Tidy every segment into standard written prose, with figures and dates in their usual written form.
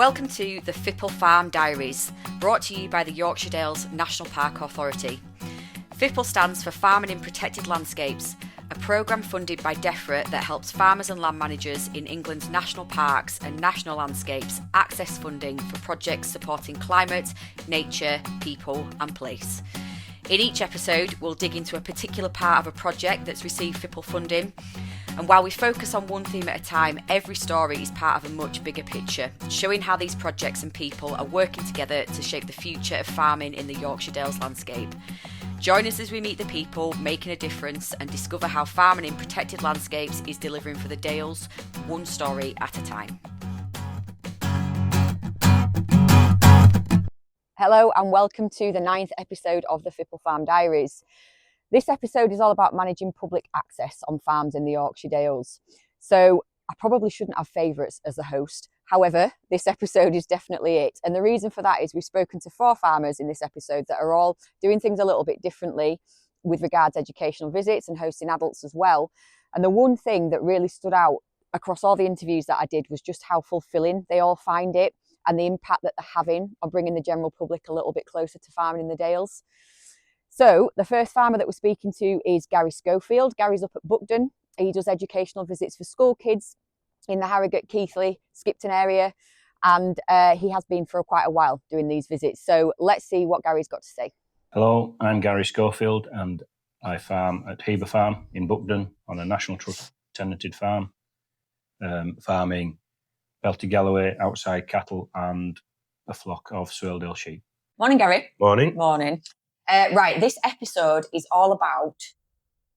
Welcome to the FiPL Farm Diaries, brought to you by the Yorkshire Dales National Park Authority. FiPL stands for Farming in Protected Landscapes, a programme funded by Defra that helps farmers and land managers in England's national parks and national landscapes access funding for projects supporting climate, nature, people and place. In each episode, we'll dig into a particular part of a project that's received FiPL funding. And while we focus on one theme at a time, every story is part of a much bigger picture, showing how these projects and people are working together to shape the future of farming in the Yorkshire Dales landscape. Join us as we meet the people making a difference and discover how farming in protected landscapes is delivering for the Dales, one story at a time. Hello and welcome to the 9th episode of the FiPL Farm Diaries. This episode is all about managing public access on farms in the Yorkshire Dales. So I probably shouldn't have favourites as the host. However, this episode is definitely it. And the reason for that is we've spoken to 4 farmers in this episode that are all doing things a little bit differently with regards to educational visits and hosting adults as well. And the one thing that really stood out across all the interviews that I did was just how fulfilling they all find it and the impact that they're having on bringing the general public a little bit closer to farming in the Dales. So the first farmer that we're speaking to is Gary Schofield. Gary's up at Buckden. He does educational visits for school kids in the Harrogate, Keighley, Skipton area. And he has been for quite a while doing these visits. So let's see what Gary's got to say. Hello, I'm Gary Schofield and I farm at FiPL Farm in Buckden on a National Trust tenanted farm, farming Belty Galloway, outside cattle and a flock of Swaledale sheep. Morning, Gary. Morning. Morning. Right, this episode is all about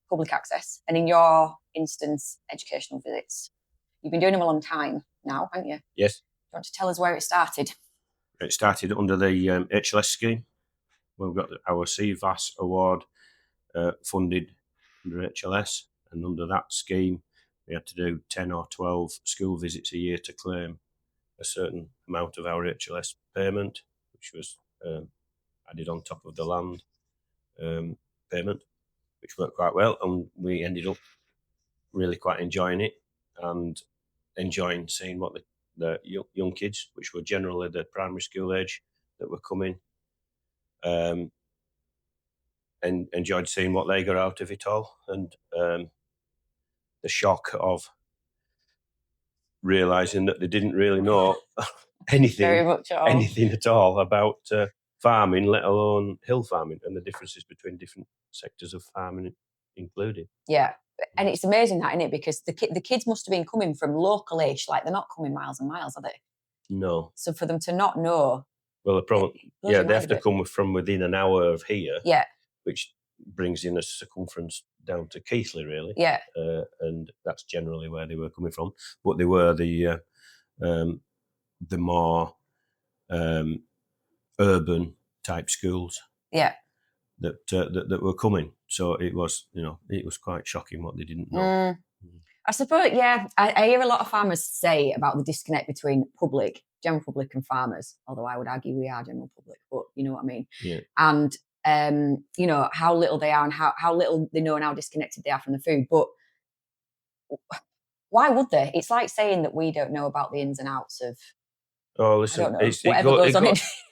public access and, in your instance, educational visits. You've been doing them a long time now, haven't you? Yes. Do you want to tell us where it started? It started under the HLS scheme. We've got our CVAS award funded under HLS, and under that scheme we had to do 10 or 12 school visits a year to claim a certain amount of our HLS payment, which was added on top of the land payment, which worked quite well, and we ended up really quite enjoying it and enjoying seeing what the young kids, which were generally the primary school age, that were coming, and enjoyed seeing what they got out of it all, and the shock of realising that they didn't really know anything at all about farming, let alone hill farming, and the differences between different sectors of farming included. Yeah, and it's amazing that, isn't it? Because the kids must have been coming from local-ish, like they're not coming miles and miles, are they? No. So for them to not know... Well, they have to come from within an hour of here, which brings in a circumference down to Keighley, really. Yeah. And that's generally where they were coming from. But they were the more urban type schools. Yeah. That were coming. So it was quite shocking what they didn't know. I suppose, yeah, I hear a lot of farmers say about the disconnect between general public and farmers, although I would argue we are general public, but you know what I mean? Yeah. And, how little they are and how little they know and how disconnected they are from the food. But why would they? It's like saying that we don't know about the ins and outs of... Oh, listen,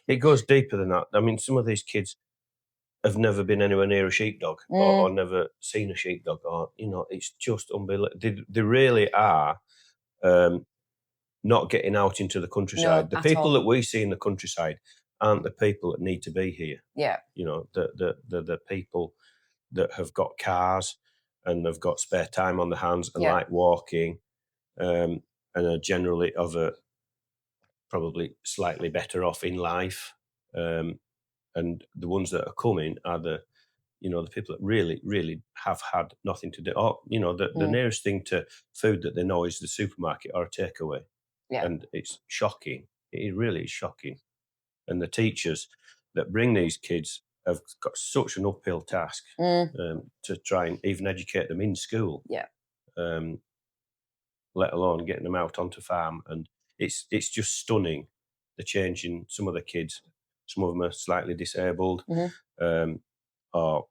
it goes deeper than that. I mean, some of these kids have never been anywhere near a sheepdog or never seen a sheepdog, or it's just unbelievable. They really are not getting out into the countryside. The people that we see in the countryside aren't the people that need to be here. Yeah, the people that have got cars and have got spare time on their hands and like walking, and are generally probably slightly better off in life. And the ones that are coming are the people that really, really have had nothing to do. Or, the nearest thing to food that they know is the supermarket or a takeaway. Yeah. And it's shocking. It really is shocking. And the teachers that bring these kids have got such an uphill task to try and even educate them in school. Yeah. Let alone getting them out onto farm. And it's just stunning, the change in some of the kids. Some of them are slightly disabled, or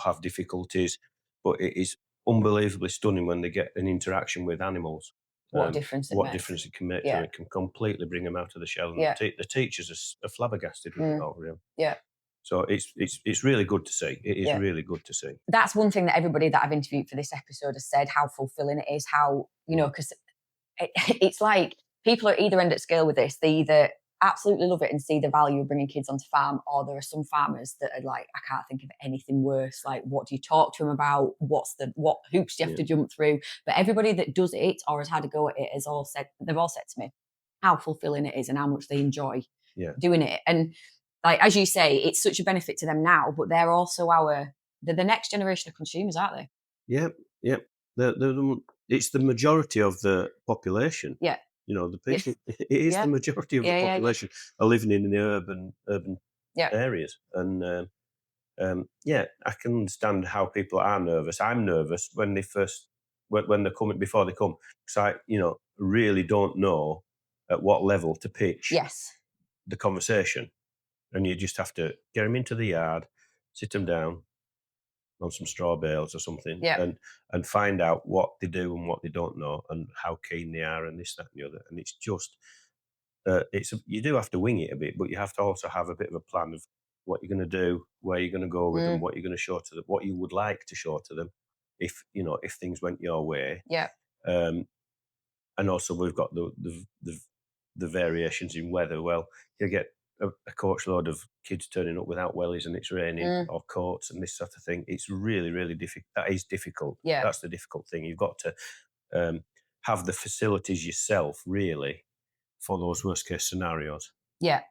have difficulties. But it is unbelievably stunning when they get an interaction with animals. what difference it makes. Difference it can make to Yeah. them. It can completely bring them out of the shell. And Yeah. the teachers are flabbergasted with it all, really. Yeah. So it's really good to see. It is really good to see. That's one thing that everybody that I've interviewed for this episode has said, how fulfilling it is, how, because it's like people are either end at scale with this. They either absolutely love it and see the value of bringing kids onto farm, or there are some farmers that are like, I can't think of anything worse. Like, what do you talk to them about? What hoops do you have to jump through? But everybody that does it or has had a go at it they've all said to me how fulfilling it is and how much they enjoy doing it. And like, as you say, it's such a benefit to them now, but they're also they're the next generation of consumers, aren't they? Yeah. It's the majority of the population. Yeah. The people, it is the majority of the population are living in the urban areas. And I can understand how people are nervous. I'm nervous when they when they're coming, before they come, because I, really don't know at what level to pitch the conversation. And you just have to get them into the yard, sit them down on some straw bales or something, and find out what they do and what they don't know and how keen they are and this, that, and the other. And it's just, you do have to wing it a bit, but you have to also have a bit of a plan of what you're going to do, where you're going to go with them, what you're going to show to them, what you would like to show to them, if things went your way. Yeah. And also we've got the variations in weather. Well, you get a coach load of kids turning up without wellies and it's raining, or coats and this sort of thing. It's really, really difficult. That is difficult. Yeah. That's the difficult thing. You've got to have the facilities yourself, really, for those worst case scenarios. Yeah.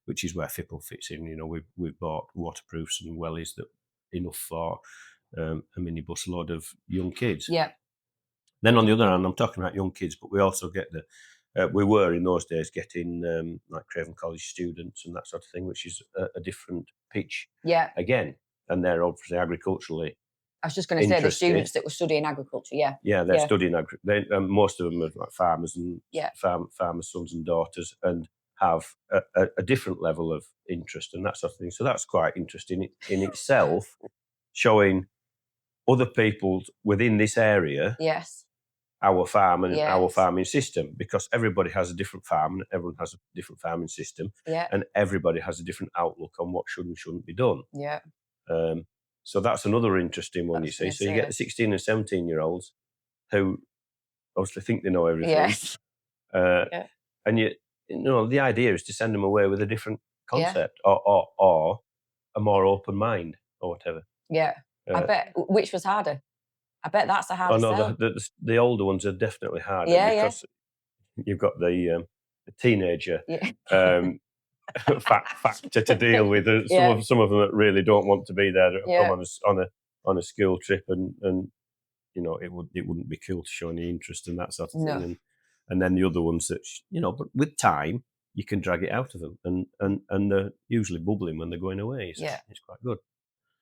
Which is where FiPL fits in. We've bought waterproofs and wellies that enough for a minibus load of young kids. Yeah. Then on the other hand, I'm talking about young kids, but we also get we were in those days getting like Craven College students and that sort of thing, which is a different pitch. Yeah. Again, and they're obviously agriculturally. I was just going to say the students that were studying agriculture. Yeah. Yeah, they're studying agriculture. Most of them are like farmers and farmers' sons and daughters, and have a different level of interest and that sort of thing. So that's quite interesting in itself, showing other people within this area. Yes. Our farm and our farming system, because everybody has a different farm and everyone has a different farming system, and everybody has a different outlook on what should and shouldn't be done. Yeah. So that's another interesting one, you see. So you get the 16 and 17-year-olds who obviously think they know everything. Yes. And the idea is to send them away with a different concept or a more open mind or whatever. Yeah. I bet, which was harder? I bet that's the hardest sell. The older ones are definitely harder because you've got the teenager factor to deal with. Some of them that really don't want to be there, come on a school trip, and it wouldn't be cool to show any interest in that sort of thing. And then the other ones that but with time you can drag it out of them, and they're usually bubbling when they're going away. So it's quite good.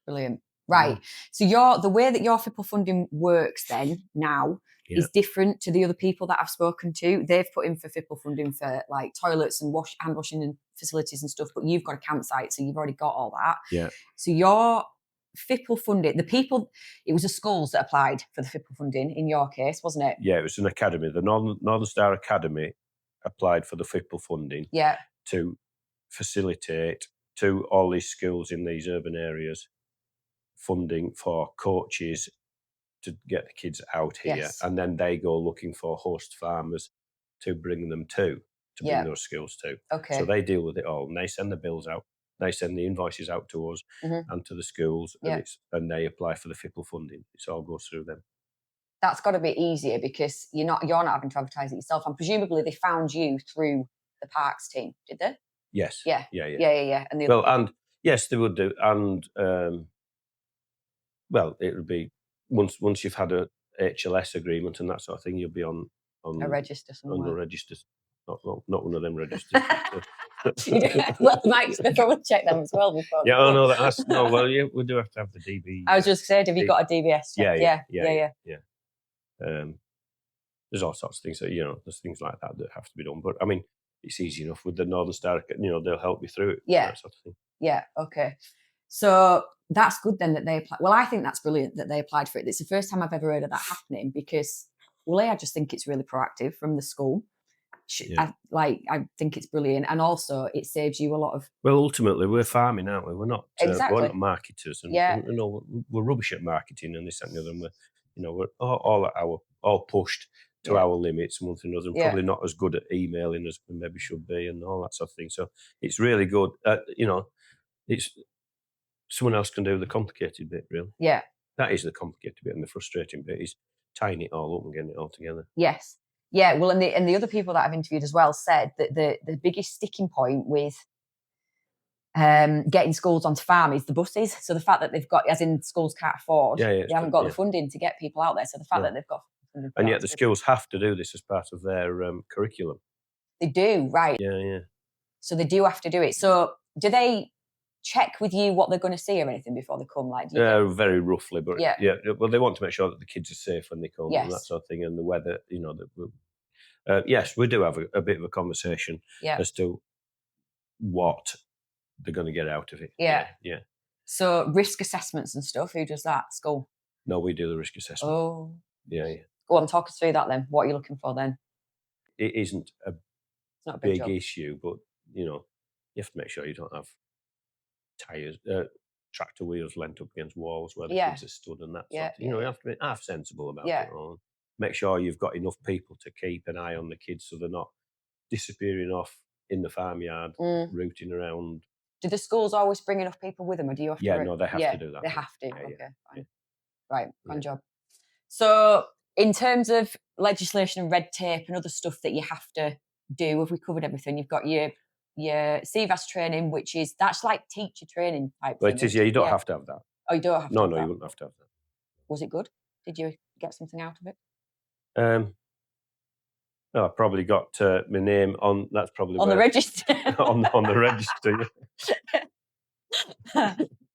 Brilliant. Right. So the way that your FiPL funding works then now is different to the other people that I've spoken to. They've put in for FiPL funding for like toilets and hand washing and facilities and stuff, but you've got a campsite, so you've already got all that. Yeah. So your FiPL funding, it was the schools that applied for the FiPL funding in your case, wasn't it? Yeah, it was an academy. The Northern Star Academy applied for the FiPL funding to facilitate to all these schools in these urban areas funding for coaches to get the kids out here, and then they go looking for host farmers to bring them to bring those skills to. Okay. So they deal with it all, and they send the bills out, they send the invoices out to us and to the schools, and they apply for the FiPL funding. It all goes through them. That's got to be easier because you're not having to advertise it yourself, and presumably they found you through the parks team, did they? Yes. Yeah. And yes, they would do, and well, it would be once you've had a HLS agreement and that sort of thing, you'll be on a register somewhere. On a register, not one of them registers. Well, they probably check them as well before. Yeah, oh no, that's no. Well, yeah, we do have to have the DB. I was just saying, have you got a DBS check? Yeah. There's all sorts of things that there's things like that have to be done. But I mean, it's easy enough with the Northern Star. They'll help you through it. That sort of thing. Yeah. Okay. So that's good then that they applied. Well, I think that's brilliant that they applied for it. It's the first time I've ever heard of that happening because well, I just think it's really proactive from the school. Yeah. I think it's brilliant, and also it saves you a lot of. Well, ultimately, we're farming, aren't we? We're not Exactly. marketers, and Yeah. you know, we're rubbish at marketing and this that, and the other. And we're all pushed to Yeah. our limits and one thing or another, and Yeah. probably not as good at emailing as we maybe should be, and all that sort of thing. So it's really good. It's someone else can do the complicated bit, really. Yeah. That is the complicated bit, and the frustrating bit is tying it all up and getting it all together. Yes. Yeah. Well, and the other people that I've interviewed as well said that the biggest sticking point with getting schools onto farm is the buses. So the fact that they've got, as in schools can't afford, they haven't got the funding to get people out there. So the fact that they've got funding, and yet the schools have to do this as part of their curriculum. They do, right? Yeah. So they do have to do it. So do they check with you what they're going to see or anything before they come? Like, very roughly, but Yeah. Well, they want to make sure that the kids are safe when they come and that Yes. sort of thing, and the weather. Yes, we do have a bit of a conversation Yeah. as to what they're going to get out of it. Yeah. Yeah. So risk assessments and stuff. Who does that? School. No, we do the risk assessment. Oh. Yeah. Go on, talk us through that then. What are you looking for then? It isn't a It's not a big job. issue, but you have to make sure you don't have tires, tractor wheels leant up against walls where the kids are stood and that sort of thing. You have to be half sensible about it all. Make sure you've got enough people to keep an eye on the kids so they're not disappearing off in the farmyard, rooting around. Do the schools always bring enough people with them, or do you have to? Yeah, no, they have to do that. They have to. Okay, fine. Yeah. Right, fine job. So, in terms of legislation and red tape and other stuff that you have to do, have we covered everything? You've got your CVAS training, which is that's like teacher training type Well, thing. it is. Yeah, you don't have to have that. Oh, you don't have to. No, have no, that. you wouldn't have to have that. Was it good? Did you get something out of it? I probably got my name on. That's probably on the register. on the register.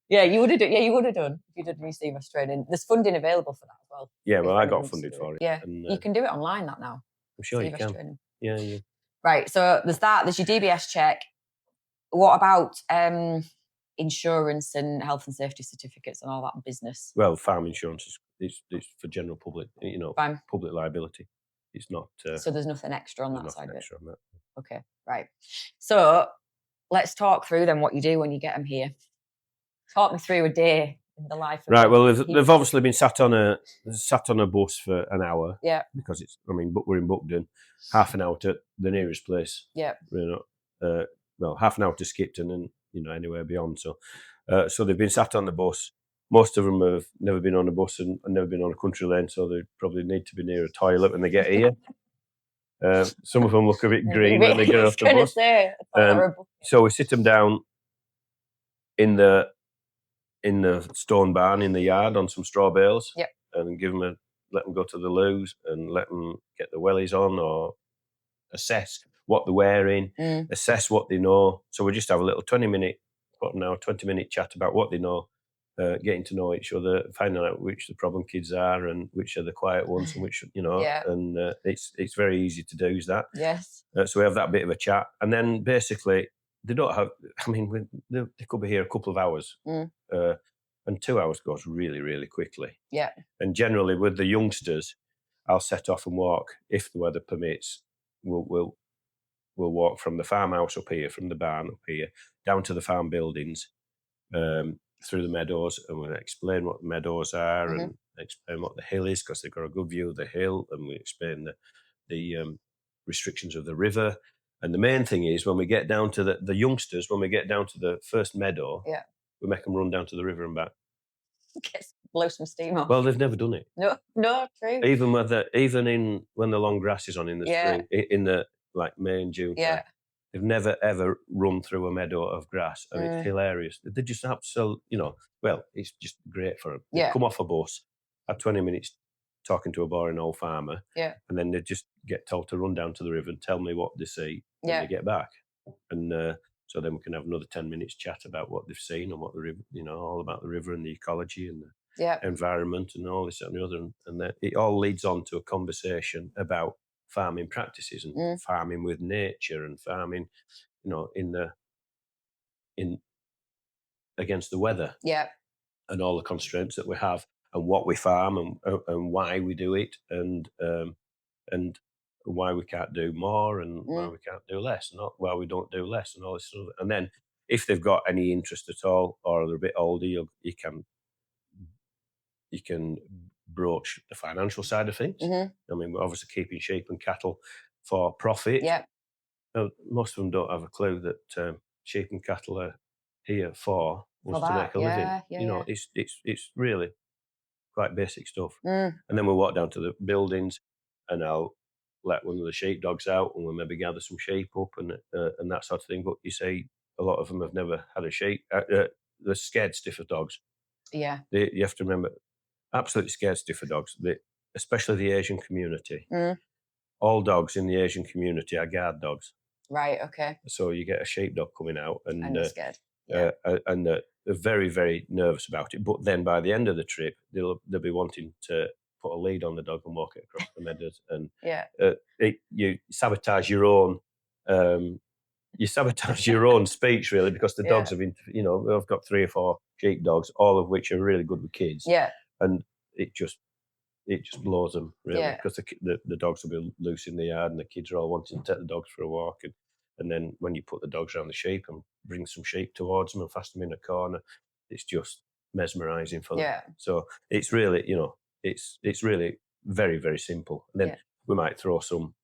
Yeah, you would have done. Yeah, you would have done if you did receive us training. There's funding available for that as well. Yeah, well, I got funded for it. Yeah, and, you can do it online that now. I'm sure you can. Training. Yeah. Right. So there's that. There's your DBS check. What about insurance and health and safety certificates and all that business? Well, farm insurance is for general public. Fine. Public liability. It's not. So there's nothing extra on that side of it. On that. Okay. Right. So let's talk through then what you do when you get them here. Talk me through a day in the life of. Right. Well, they've obviously been sat on a bus for an hour. Yeah. Because we're in Buckden, half an hour to the nearest place. Yeah. Half an hour to Skipton and anywhere beyond. So they've been sat on the bus. Most of them have never been on a bus and never been on a country lane, so they probably need to be near a toilet when they get here. Some of them look a bit green when they get off the bus. So we sit them down in the stone barn in the yard on some straw bales, and let them go to the loos and let them get the wellies on or assess what they're wearing, assess what they know. So we just have a little 20-minute chat about what they know, getting to know each other, finding out which the problem kids are and which are the quiet ones and which, and it's very easy to do is that. Yes. So we have that bit of a chat. And then basically they don't have, they could be here a couple of hours and 2 hours goes really, really quickly. Yeah. And generally with the youngsters, I'll set off and walk, if the weather permits, we'll walk from the farmhouse up here, from the barn up here, down to the farm buildings, through the meadows, and we'll explain what the meadows are and explain what the hill is, because they've got a good view of the hill, and we explain the restrictions of the river. And the main thing is when we get down to the youngsters, when we get down to the first meadow, we make them run down to the river and back. Blow some steam off. Well, they've never done it. No, true. Even when the long grass is on in the spring, in the May and June time, they've never ever run through a meadow of grass, and it's hilarious. They're just absolutely, it's just great for them. They come off a bus, have 20 minutes talking to a boring old farmer, and then they just get told to run down to the river and tell me what they see when they get back, and so then we can have another 10 minutes chat about what they've seen and what the river, all about the river and the ecology and the environment and all this and the other, and then it all leads on to a conversation about farming practices and farming with nature and farming, against the weather, and all the constraints that we have, what we farm and why we do it, and why we can't do more and why we can't do less, not why we don't do less and all this sort of. And then if they've got any interest at all or they're a bit older, you can broach the financial side of things. I mean, we're obviously keeping sheep and cattle for profit. Yeah. Most of them don't have a clue that sheep and cattle are here for us to make a living. It's really quite basic stuff. And then we'll walk down to the buildings, and I'll let one of the sheepdogs out, and we'll maybe gather some sheep up and that sort of thing. But you see, a lot of them have never had a sheep. They're scared stiff of dogs. Yeah. You have to remember, absolutely scared stiff of dogs. Especially the Asian community. All dogs in the Asian community are guard dogs. Right. Okay. So you get a sheepdog coming out, and they're scared. Yeah. And they're very, very nervous about it. But then by the end of the trip, they'll be wanting to put a lead on the dog and walk it across the meadows. And you sabotage your own. You sabotage your own speech, really, because the dogs have been. I've got 3 or 4 sheepdogs, all of which are really good with kids. Yeah. And it just blows them, really, because the dogs will be loose in the yard, and the kids are all wanting to take the dogs for a walk. And then when you put the dogs around the sheep and bring some sheep towards them and fasten them in a corner, it's just mesmerising for them. Yeah. So it's really, it's really very, very simple. And then we might throw some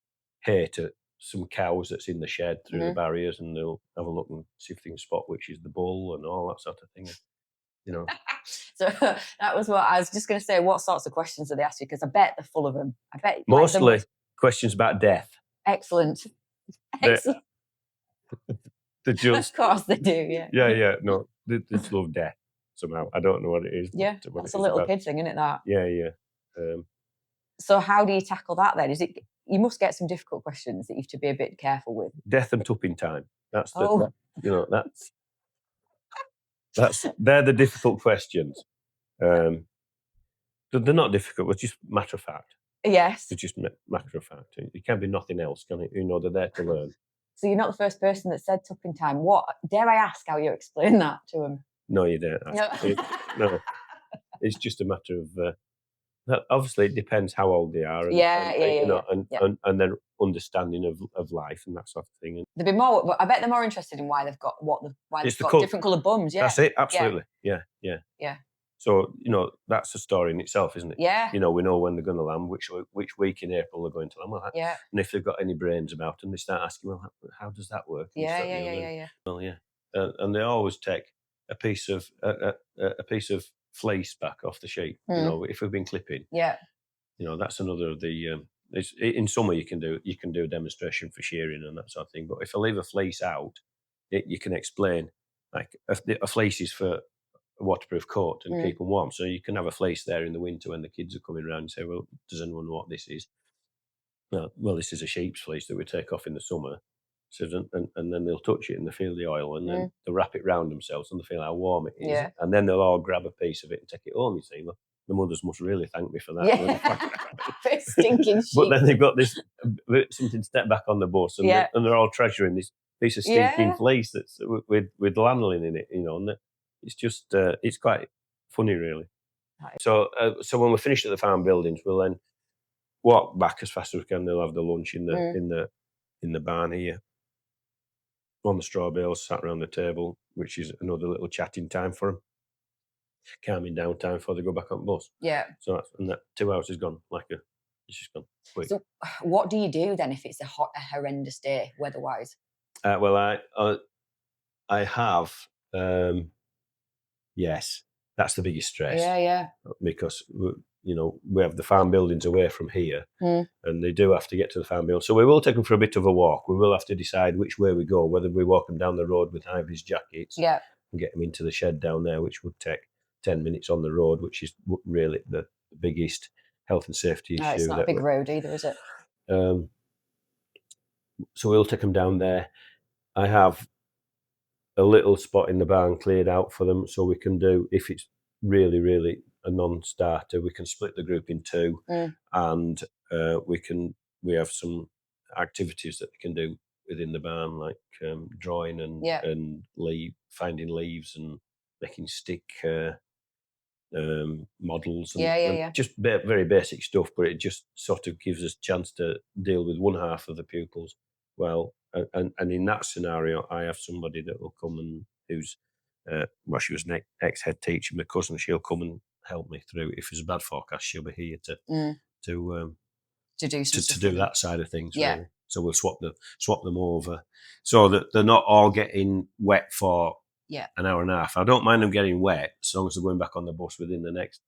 hay to some cows that's in the shed through the barriers, and they'll have a look and see if they can spot which is the bull and all that sort of thing. So that was what I was just going to say. What sorts of questions do they ask you? Because I bet they're full of them. I bet mostly questions about death. Excellent. They just, of course they do. Yeah. Yeah. No, they just love death somehow. I don't know what it is. Yeah, that's a little kid thing, isn't it? That. Yeah. So how do you tackle that then? You must get some difficult questions that you have to be a bit careful with. Death and tupping time. That's they're the difficult questions. They're not difficult, but just matter of fact. Yes. They're just matter of fact. It can't be nothing else, can it? They're there to learn. So you're not the first person that said tupping time. What, dare I ask how you explain that to them? No, you don't ask. No. It's just a matter of obviously it depends how old they are. And their understanding of life and that sort of thing. And they'd be more. I bet they're more interested in why they've got different coloured bums. Yeah, that's it. Absolutely. Yeah. So that's a story in itself, isn't it? Yeah. We know when they're going to lamb, which week in April they're going to lamb. Well, yeah. And if they've got any brains about them, they start asking, well, how does that work? Yeah. Well, yeah. And they always take a piece of fleece back off the sheep. If we've been clipping. Yeah. That's another of the. In summer you can do a demonstration for shearing and that sort of thing. But if I leave a fleece out, you can explain like a fleece is for a waterproof coat and keep them warm. So you can have a fleece there in the winter when the kids are coming around and say, well, does anyone know what this is? Well, this is a sheep's fleece that we take off in the summer. So and then they'll touch it and they feel the oil, and then they'll wrap it round themselves and they feel how warm it is. Yeah. And then they'll all grab a piece of it and take it home. You see, well, the mothers must really thank me for that. Yeah. Stinking sheep. But then they've got this something step back on the bus, and they're all treasuring this piece of stinking fleece that's with lanolin in it. And it's just it's quite funny, really. So when we're finished at the farm buildings, we'll then walk back as fast as we can. They'll have the lunch in the barn here on the straw bales, sat around the table, which is another little chatting time for them, calming down time before they go back on the bus. Yeah. So that 2 hours is gone it's just gone quick. So what do you do then if it's a horrendous day weather-wise? Well, I have yes, that's the biggest stress. Yeah. Because we have the farm buildings away from here, and they do have to get to the farm building. So we will take them for a bit of a walk. We will have to decide which way we go, whether we walk them down the road with high-vis jackets and get them into the shed down there, which would take 10 minutes on the road, which is really the biggest health and safety issue. It's not a big road either, is it? So we'll take them down there. I have a little spot in the barn cleared out for them, so we can do, if it's really, really a non-starter, we can split the group in two, and we have some activities that we can do within the barn, like drawing and finding leaves and making stick models Yeah, and just very basic stuff, but it just sort of gives us a chance to deal with one half of the pupils well. And in that scenario, I have somebody that will come and who's, she was an ex-head teacher, my cousin, she'll come and help me through. If there's a bad forecast, she'll be here to do that side of things, really. So we'll swap them over so that they're not all getting wet for an hour and a half. I don't mind them getting wet as long as they're going back on the bus within the next,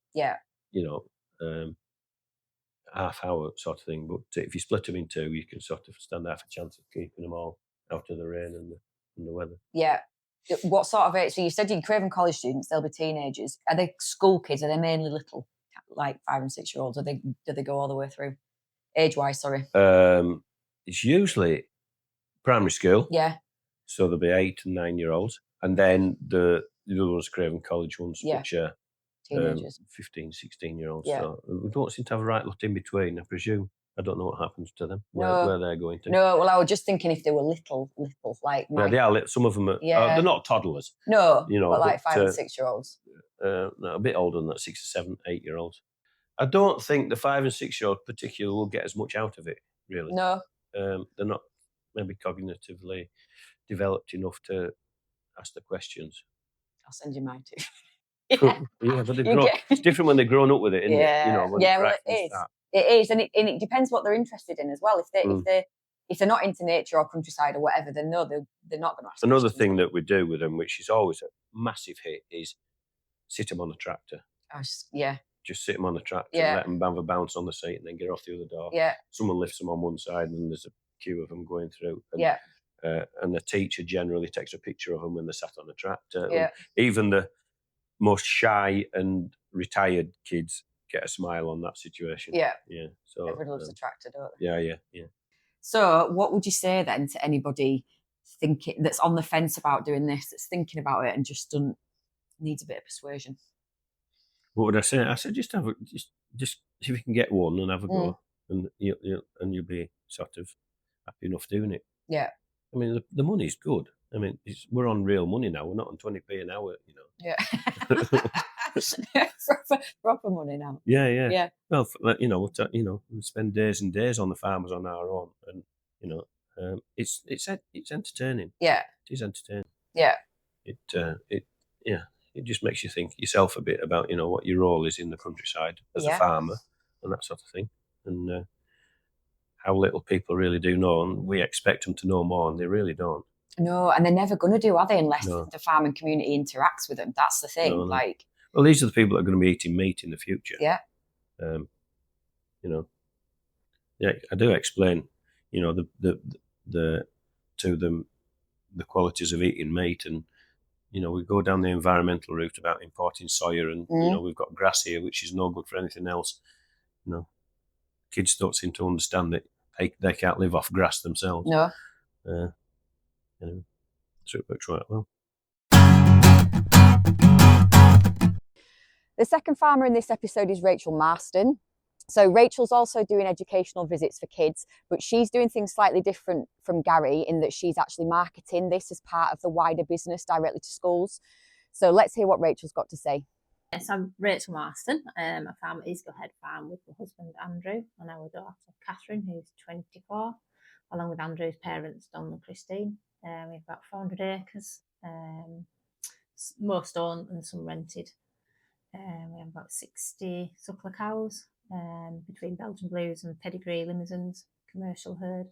half hour sort of thing. But if you split them in two, you can sort of stand half a chance of keeping them all out of the rain and the weather. Yeah. What sort of age? So you said you're Craven College students, they'll be teenagers. Are they school kids? Are they mainly little, like 5 and 6 year olds? Do they go all the way through? Age-wise, sorry. It's usually primary school. Yeah. So there'll be 8 and 9 year olds. And then the other ones, Craven College ones, which are teenagers. 15, 16 year olds. Yeah. So we don't seem to have a right lot in between, I presume. I don't know what happens to them, where they're going to. No, well, I was just thinking if they were little, like yeah, they are. Some of them are. They're not toddlers. No, but like 5 and 6 year olds. No, a bit older than that, 6 or 7, 8 year olds. I don't think the 5 and 6 year old particularly will get as much out of it, really. No. They're not maybe cognitively developed enough to ask the questions. I'll send you mine too. Yeah, but it's different when they're grown up with it, isn't it? When well, it is. It is, and it depends what they're interested in as well. If they're not into nature or countryside or whatever, then no, they're not going to ask. Another thing that we do with them, which is always a massive hit, is sit them on a tractor. Just sit them on the tractor, let them have a bounce on the seat, and then get off the other door. Yeah. Someone lifts them on one side, and there's a queue of them going through. And, and the teacher generally takes a picture of them when they're sat on the tractor. Yeah. Even the most shy and retired kids get a smile on that situation. Yeah. Yeah. So everyone loves the tractor, don't they? Yeah. So what would you say then to anybody that's on the fence about doing this, that's thinking about it and just needs a bit of persuasion? What would I say? I said just see if you can get one and have a go, and you'll be sort of happy enough doing it. Yeah. I mean, the money's good. I mean, we're on real money now. We're not on 20p an hour, Yeah. proper money now. Yeah. Well, we spend days and days on the farmers on our own, and it's entertaining. Yeah. It is entertaining. Yeah. It just makes you think yourself a bit about what your role is in the countryside as a farmer and that sort of thing, and how little people really do know, and we expect them to know more, and they really don't. No, and they're never going to do, are they, unless the farming community interacts with them. That's the thing. No. Well, these are the people that are going to be eating meat in the future. Yeah. I do explain, to them the qualities of eating meat, and we go down the environmental route about importing soya, and we've got grass here, which is no good for anything else. Kids don't seem to understand that they can't live off grass themselves. No. So it works right well. The second farmer in this episode is Rachel Marston. So Rachel's also doing educational visits for kids, but she's doing things slightly different from Gary in that she's actually marketing this as part of the wider business directly to schools. So let's hear what Rachel's got to say. Yes, I'm Rachel Marston. I farm at Easgill Head Farm with my husband Andrew and our daughter Catherine, who's 24, along with Andrew's parents Don and Christine. We have about 400 acres, most owned and some rented. We have about 60 suckler cows, between Belgian Blues and pedigree limousines, commercial herd.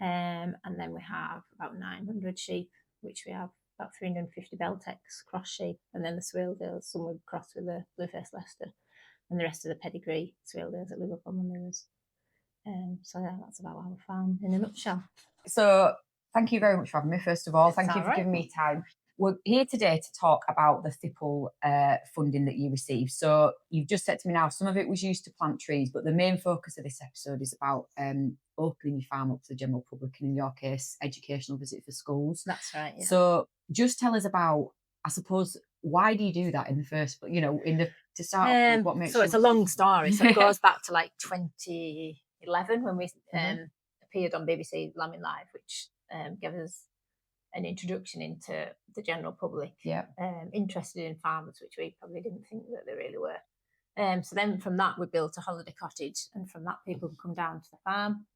And then we have about 900 sheep, which we have about 350 Beltecs cross sheep, and then the Swaledales, some would cross with the Blueface Leicester, and the rest of the pedigree Swaledales that live up on the mirrors. So that's about our farm in a nutshell. So thank you very much for having me, first of all. Thank you for giving me time. We're here today to talk about the FiPL funding that you received. So you've just said to me now, some of it was used to plant trees, but the main focus of this episode is about opening your farm up to the general public, and in your case, educational visit for schools. That's right. Yeah. So just tell us about, I suppose, why do you do that in the first, to start off with, what makes so it's a long story. So it goes back to like 2011 when we appeared on BBC Lambing Live, which gave us an introduction into the general public, interested in farmers, which we probably didn't think that they really were. So then from that, we built a holiday cottage, and from that, people can come down to the farm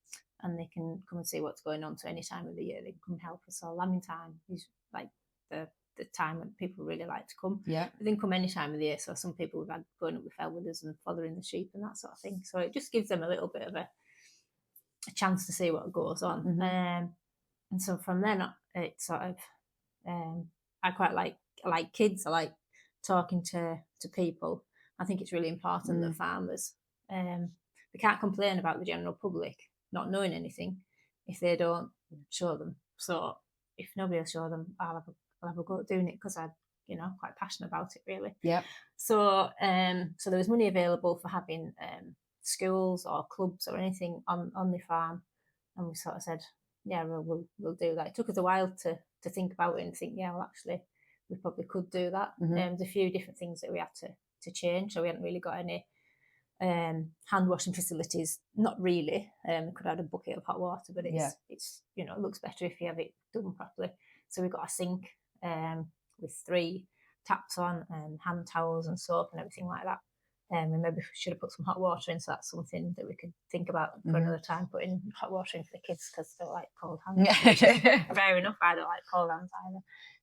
and they can come and see what's going on. So any time of the year, they can come and help us. So lambing time is like the time when people really like to come. Yeah. They can come any time of the year. So some people we've had going up the fell with us and following the sheep and that sort of thing. So it just gives them a little bit of a chance to see what goes on. Mm-hmm. And so from then, it sort of, I quite like kids. I like talking to people. I think it's really important that farmers, they can't complain about the general public not knowing anything if they don't show them. So if nobody will show them, I'll have a go at doing it, because I'm quite passionate about it, really. Yeah. So so there was money available for having schools or clubs or anything on the farm, and we sort of said, yeah, we'll do that. It took us a while to think about it and think, yeah, well, actually we probably could do that. There's a few different things that we had to change. So we hadn't really got any hand washing facilities, not really. We could add a bucket of hot water, but it's it looks better if you have it done properly. So we got a sink with 3 taps on and hand towels and soap and everything like that. And maybe we should have put some hot water in, so that's something that we could think about for another time, putting hot water in for the kids, because they don't like cold hands. Fair enough, I don't like cold hands either.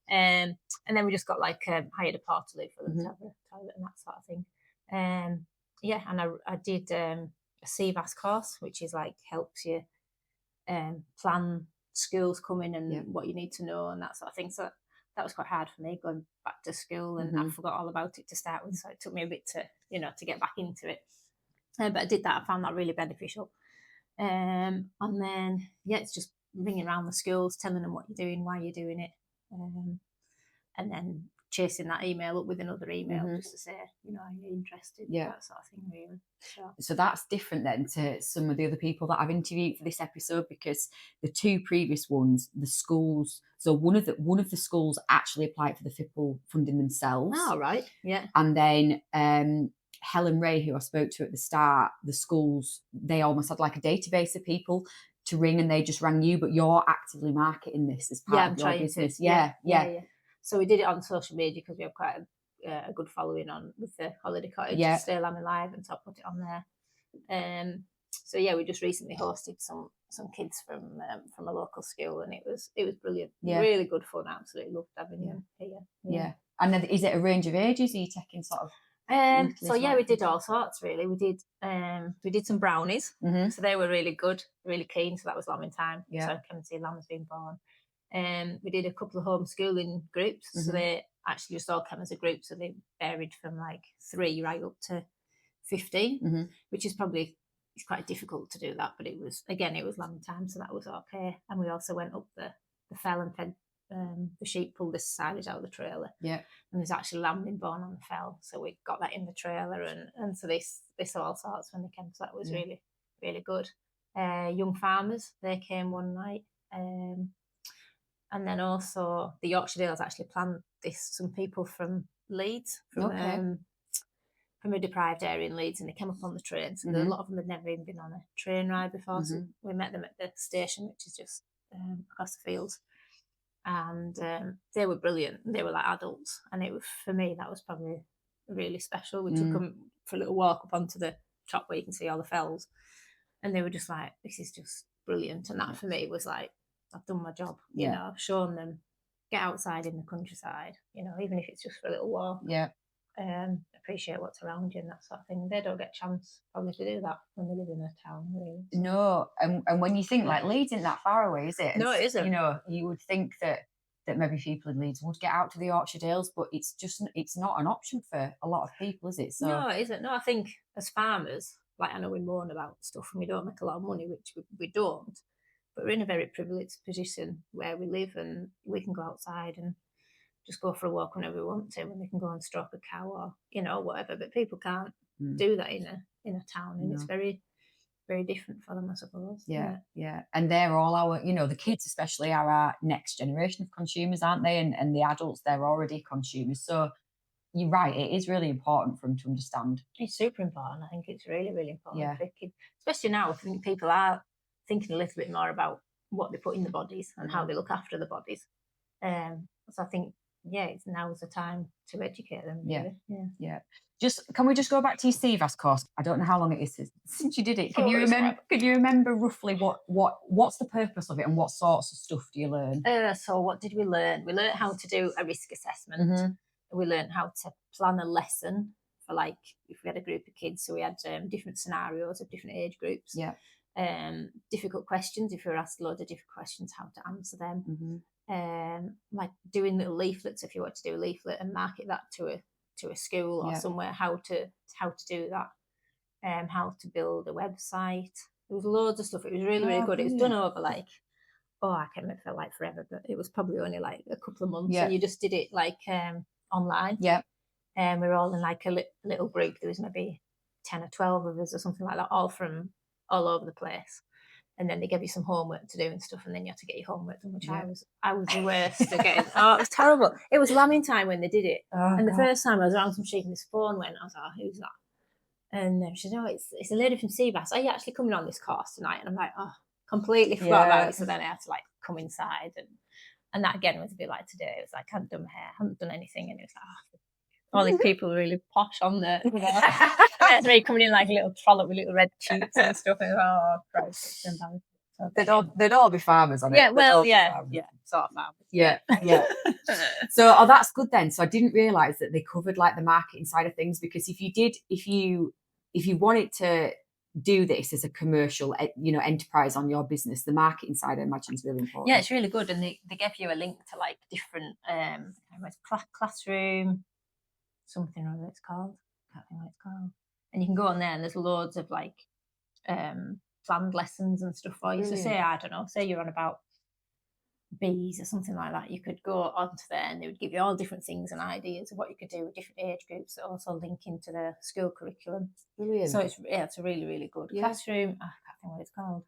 And then we just got hired a portaloo for them to have a toilet and that sort of thing. And I did a CVAS course, which is helps you plan schools coming and what you need to know and that sort of thing. So that was quite hard for me, going back to school, and I forgot all about it to start with. So it took me a bit to get back into it. But I did that. I found that really beneficial. And then it's just ringing around the schools, telling them what you're doing, why you're doing it, and then chasing that email up with another email just to say, are you interested? That sort of thing, really. So that's different then to some of the other people that I've interviewed for this episode, because the 2 previous ones, the schools. So one of the schools actually applied for the FiPL funding themselves. Oh, right, yeah. And then Helen Ray, who I spoke to at the start, the schools, they almost had a database of people to ring, and they just rang you, but you're actively marketing this as part of your business. Yeah. So we did it on social media because we have quite a good following on with the holiday cottage, Stay Lambing Live, and so I put it on there. So we just recently hosted some kids from a local school, and it was brilliant. Really good fun. Absolutely loved having you here. Yeah. And then, is it a range of ages? Are you taking sort of? We did all sorts, really. We did some brownies, so they were really good, really keen. So that was lambing time. So I came and see lambs being born. We did a couple of homeschooling groups, so they actually just all came as a group. So they varied from 3 right up to 15, which is probably, it's quite difficult to do that, but it was lambing time, so that was okay. And we also went up the fell and fed the sheep, pulled the silage out of the trailer. And there's actually lamb being born on the fell, so we got that in the trailer, and so they saw all sorts when they came. So that was really, really good. Young farmers, they came one night. And then also the Yorkshire Dales actually planned this. Some people from Leeds, from a deprived area in Leeds, and they came up on the train. So a lot of them had never even been on a train ride before. So we met them at the station, which is just across the fields. And they were brilliant. They were like adults. And it was, for me, that was probably really special. We took them for a little walk up onto the top where you can see all the fells. And they were just like, this is just brilliant. And that for me was like, I've done my job. I've shown them, get outside in the countryside, even if it's just for a little walk. Appreciate what's around you and that sort of thing. They don't get a chance probably to do that when they live in a town, really. No, and when you think Leeds isn't that far away, is it? No, it isn't. You would think that maybe people in Leeds would get out to the Yorkshire Dales, but it's not an option for a lot of people, is it? So no, it isn't. No, I think as farmers, I know we moan about stuff and we don't make a lot of money, which we don't, but we're in a very privileged position where we live, and we can go outside and just go for a walk whenever we want to, when they can go and stroke a cow or whatever. But people can't do that in a town, and it's very, very different for them, I suppose. Yeah. And they're all our, the kids especially are our next generation of consumers, aren't they? And the adults, they're already consumers. So you're right, it is really important for them to understand. It's super important. I think it's really, really important for kids, especially now. I think people are thinking a little bit more about what they put in the bodies and how they look after the bodies. So I think, now's the time to educate them. Really. Yeah. Can we just go back to your CVAS course? I don't know how long it is since you did it. Can you remember roughly what's the purpose of it and what sorts of stuff do you learn? So what did we learn? We learned how to do a risk assessment. Mm-hmm. We learned how to plan a lesson for, like, if we had a group of kids, so we had different scenarios of different age groups. Yeah. Difficult questions, if we were asked loads of different questions, how to answer them. Mm-hmm. Like doing little leaflets, if you want to do a leaflet and market that to a school or somewhere, how to do that, how to build a website. There was loads of stuff. It was really good. Brilliant. It was done over I can't remember, it felt like forever, but it was probably only like a couple of months. And you just did it like online. Yeah. And we were all in like a little group. There was maybe 10 or 12 of us or something like that, all from all over the place. And then they gave you some homework to do and stuff, and then you had to get your homework done, which I was the worst at getting. Oh, it was terrible. It was lambing time when they did it. And the first time I was around some sheep and this phone went, I was like, oh, who's that? And she said, oh, it's a lady from Seabass. Are you actually coming on this course tonight? And I'm like, oh, completely forgot about it. So then I had to like come inside, and that again was a bit like today. It was like, I hadn't done my hair, hadn't done anything, and it was like, all these people were really posh on there. That's me coming in like a little trollop with little red cheeks and stuff. And Christ, it's embarrassing. So They'd all be farmers on it. Yeah, well, sort of farmers. Yeah. So, that's good then. So I didn't realise that they covered like the marketing side of things, because if you wanted to do this as a commercial, enterprise on your business, the marketing side I imagine is really important. Yeah, it's really good, and they give you a link to like different classroom, something or other it's called. I can't think what it's called. And you can go on there, and there's loads of like planned lessons and stuff for you. So say you're on about bees or something like that, you could go onto there and they would give you all different things and ideas of what you could do with different age groups that also link into the school curriculum. Brilliant. So it's a really, really good classroom. I can't think what it's called.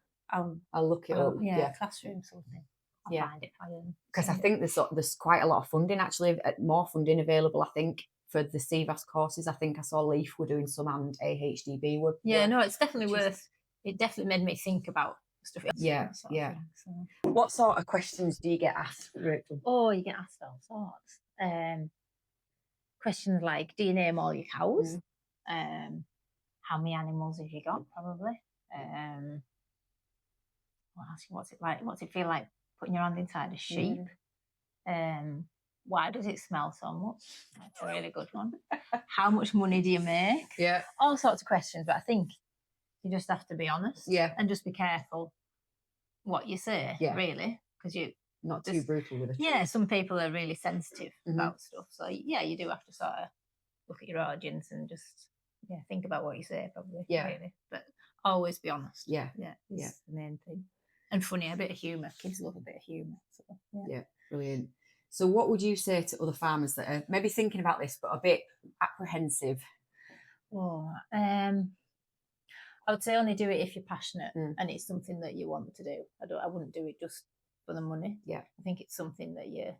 I'll look it up. Yeah, classroom something. I'll find it for you. Because I think there's quite a lot of funding, actually, more funding available, I think, for the CVAS courses. I think I saw Leaf were doing some, and AHDB were. Yeah, no, it's definitely worth. It definitely made me think about stuff. Yeah. So. What sort of questions do you get asked, Rachel? Oh, you get asked all sorts. Questions like, do you name all your cows? How many animals have you got? Probably. What else? What's it like? What's it feel like putting your hand inside a sheep? Why does it smell so much? That's a really good one. How much money do you make? Yeah. All sorts of questions, but I think you just have to be honest. Yeah. And just be careful what you say, really, because you not too brutal with it. Yeah, some people are really sensitive about stuff. So yeah, you do have to sort of look at your audience and just think about what you say, probably. Yeah. Really. But always be honest. Yeah. It's the main thing. And funny, a bit of humour. Kids love a bit of humour. So, yeah, brilliant. So what would you say to other farmers that are maybe thinking about this but a bit apprehensive? Oh, I would say only do it if you're passionate and it's something that you want to do. I wouldn't do it just for the money. Yeah. I think it's something that you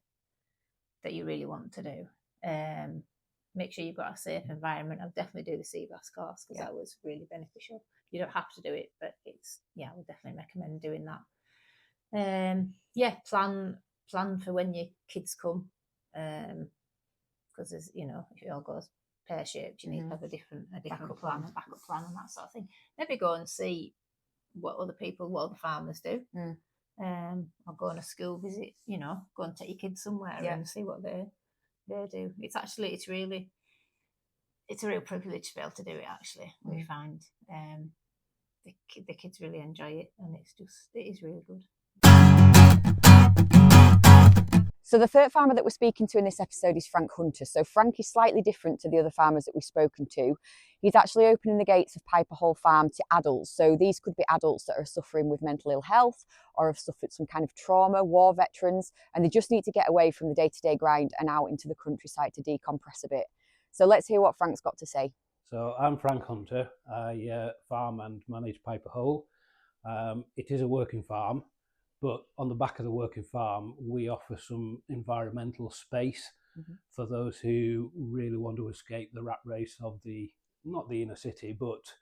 really want to do. Make sure you've got a safe environment. I'll definitely do the CVAS course because that was really beneficial. You don't have to do it, but I would definitely recommend doing that. Plan for when your kids come, because if it all goes pear-shaped, you need to have a different backup plan and that sort of thing. Maybe go and see what other farmers do. Or go on a school visit, go and take your kids somewhere and see what they do. It's a real privilege to be able to do it, actually. We find the kids really enjoy it, and it is really good. So the third farmer that we're speaking to in this episode is Frank Hunter. So Frank is slightly different to the other farmers that we've spoken to. He's actually opening the gates of FiPL Farm to adults. So these could be adults that are suffering with mental ill health or have suffered some kind of trauma, war veterans, and they just need to get away from the day-to-day grind and out into the countryside to decompress a bit. So let's hear what Frank's got to say. So I'm Frank Hunter. I farm and manage FiPL. It is a working farm. But on the back of the working farm, we offer some environmental space for those who really want to escape the rat race of not the inner city, but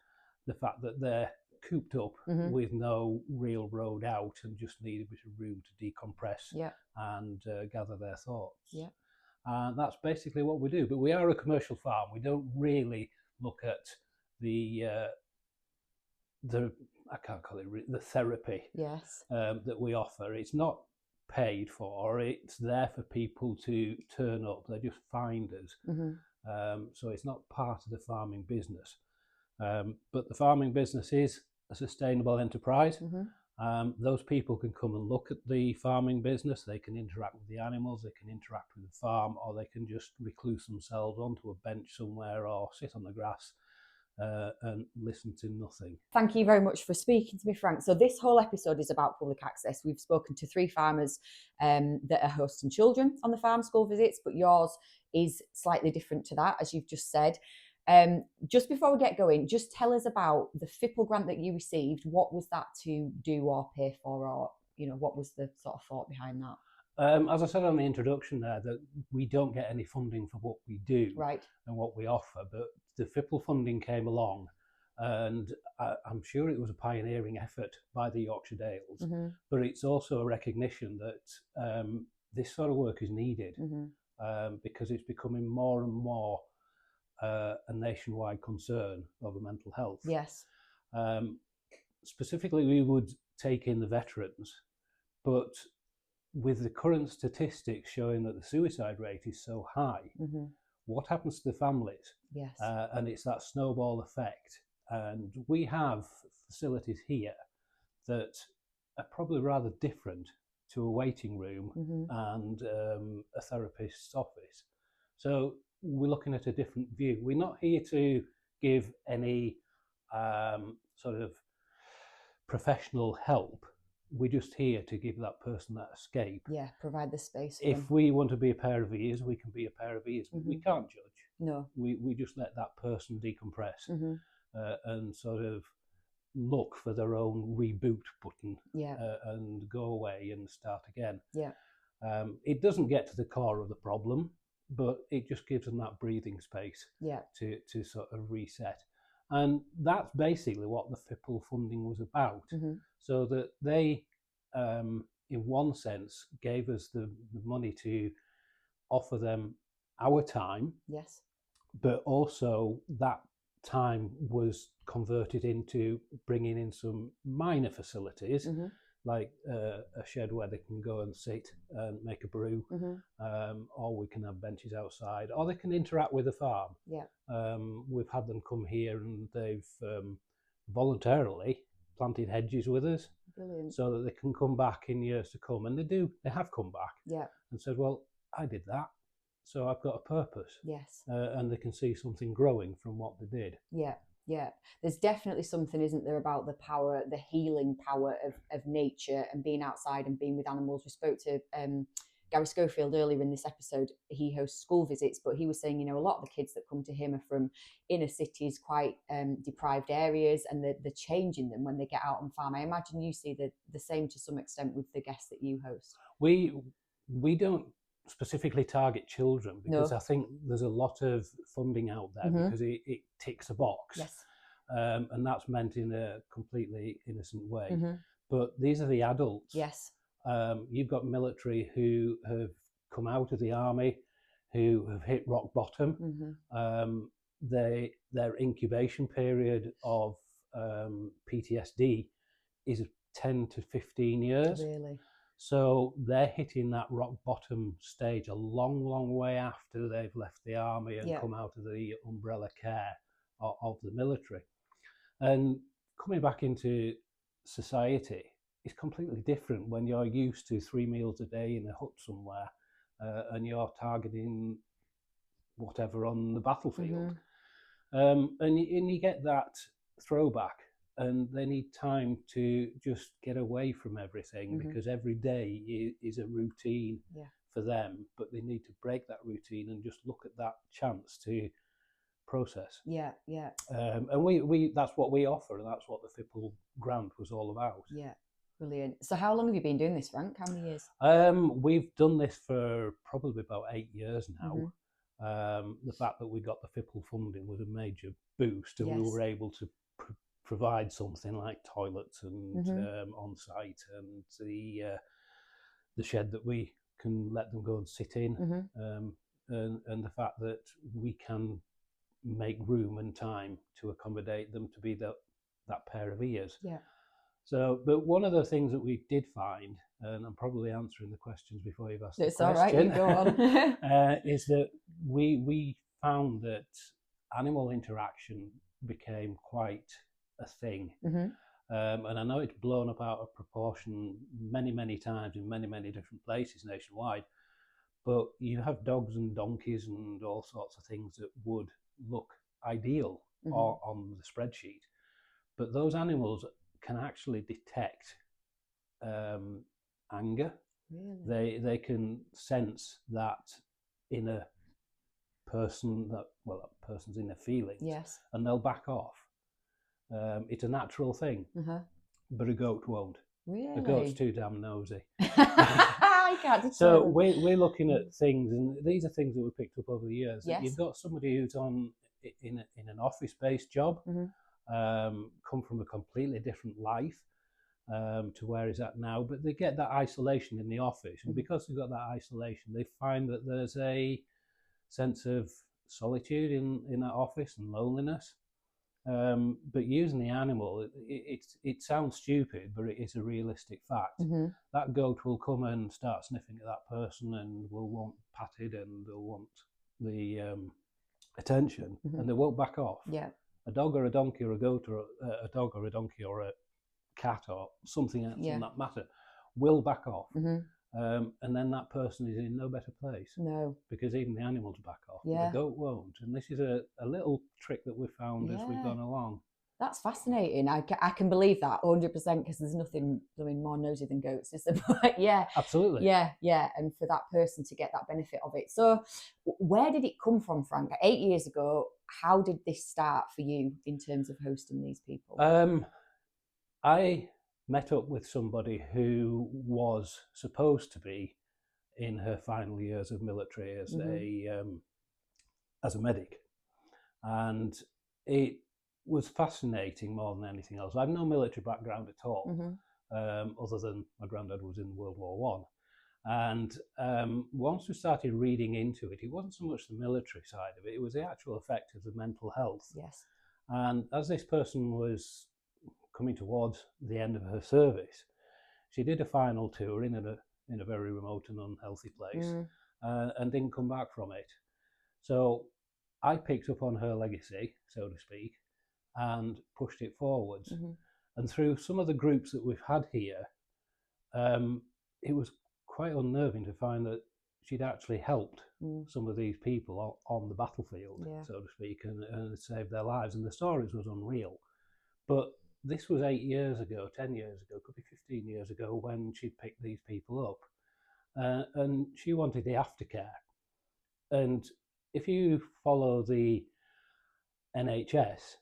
the fact that they're cooped up with no real road out and just need a bit of room to decompress and gather their thoughts. Yeah. And that's basically what we do. But we are a commercial farm. We don't really look at the I can't call it the therapy that we offer. It's not paid for. It's there for people to turn up. They just find us. So it's not part of the farming business. But the farming business is a sustainable enterprise. Those people can come and look at the farming business. They can interact with the animals. They can interact with the farm, or they can just recluse themselves onto a bench somewhere or sit on the grass and listen to nothing. Thank you very much for speaking to me, Frank. So this whole episode is about public access. We've spoken to 3 farmers that are hosting children on the farm school visits, but yours is slightly different to that, as you've just said. Just before we get going, just tell us about the FiPL grant that you received. What was that to do or pay for, or what was the sort of thought behind that? As I said on the introduction there, that we don't get any funding for what we do and what we offer, but the FiPL funding came along, and I'm sure it was a pioneering effort by the Yorkshire Dales, but it's also a recognition that this sort of work is needed because it's becoming more and more a nationwide concern over mental health. Yes. Specifically, we would take in the veterans, but with the current statistics showing that the suicide rate is so high, what happens to the families? Yes. And it's that snowball effect. And we have facilities here that are probably rather different to a waiting room and a therapist's office. So we're looking at a different view. We're not here to give any sort of professional help. We're just here to give that person that escape. Yeah, provide the space for them. If we want to be a pair of ears, we can be a pair of ears. We can't judge. No. We just let that person decompress and sort of look for their own reboot button and go away and start again. Yeah. It doesn't get to the core of the problem, but it just gives them that breathing space to sort of reset. And that's basically what the FiPL funding was about. So that they, in one sense, gave us the money to offer them our time. Yes. But also that time was converted into bringing in some minor facilities, like a shed where they can go and sit and make a brew, or we can have benches outside, or they can interact with the farm. Yeah. We've had them come here and they've voluntarily planted hedges with us. Brilliant. So that they can come back in years to come. And they have come back and said, well, I did that, so I've got a purpose. Yes. And they can see something growing from what they did. Yeah. Yeah, there's definitely something, isn't there, about the power, the healing power of nature and being outside and being with animals. We spoke to Gary Schofield earlier in this episode. He hosts school visits, but he was saying, a lot of the kids that come to him are from inner cities, quite deprived areas, and the change in them when they get out on farm. I imagine you see the same to some extent with the guests that you host. We don't specifically target children because I think there's a lot of funding out there because it ticks a box. Yes. And that's meant in a completely innocent way. But these are the adults. Yes. You've got military who have come out of the army, who have hit rock bottom. Their incubation period of PTSD is 10 to 15 years. Really? So they're hitting that rock bottom stage a long, long way after they've left the army and come out of the umbrella care of the military. And coming back into society is completely different when you're used to 3 meals a day in a hut somewhere and you're targeting whatever on the battlefield. And you get that throwback. And they need time to just get away from everything because every day is a routine for them. But they need to break that routine and just look at that chance to process. Yeah, yeah. And we that's what we offer, and that's what the FiPL grant was all about. Yeah, brilliant. So how long have you been doing this, Frank? How many years? We've done this for probably about 8 years now. The fact that we got the FiPL funding was a major boost, and we were able to provide something like toilets and Mhm. on site, and the shed that we can let them go and sit in, Mhm. and the fact that we can make room and time to accommodate them to be that pair of ears. Yeah. So, but one of the things that we did find, and I'm probably answering the questions before you've asked It's the all right, question, you go on. is that we found that animal interaction became quite a thing. Mhm. And I know it's blown up out of proportion many times in many different places nationwide. But you have dogs and donkeys and all sorts of things that would look ideal on the spreadsheet. But those animals can actually detect anger. Really? They can sense that in a person that person's inner feelings, Yes. and they'll back off. It's a natural thing, but a goat won't. Really? A goat's too damn nosy. I can't So determine. we're looking at things, and these are things that we picked up over the years. Yes. You've got somebody who's in an office-based job, come from a completely different life to where he's at now, but they get that isolation in the office, and because they've got that isolation, they find that there's a sense of solitude in that office and loneliness. But using the animal, it sounds stupid, but it is a realistic fact. That goat will come and start sniffing at that person and will want patted and they'll want the attention, and they won't back off. Yeah. A dog or a donkey or a goat or a dog or a donkey or a cat or something else on that matter will back off. And then that person is in no better place. No. Because even the animals back off, but Yeah. the goat won't. And this is a little trick that we found as we've gone along. That's fascinating. I can believe that 100% because there's nothing more nosy than goats, is there? But yeah. Absolutely. Yeah. And for that person to get that benefit of it. So where did it come from, Frank? 8 years ago, how did this start for you in terms of hosting these people? I met up with somebody who was supposed to be in her final years of military as a medic, and it was fascinating more than anything else. I've no military background at all, other than my granddad was in World War One. And once we started reading into it, it wasn't so much the military side of it, it was the actual effect of the mental health. Yes. And as this person was coming towards the end of her service, she did a final tour in a very remote and unhealthy place and didn't come back from it. So I picked up on her legacy, so to speak, and pushed it forwards. And through some of the groups that we've had here, it was quite unnerving to find that she'd actually helped some of these people on the battlefield, so to speak, and saved their lives. And the stories was unreal. But this was 8 years ago, 10 years ago, could be 15 years ago when she picked these people up. And she wanted the aftercare. And if you follow the NHS,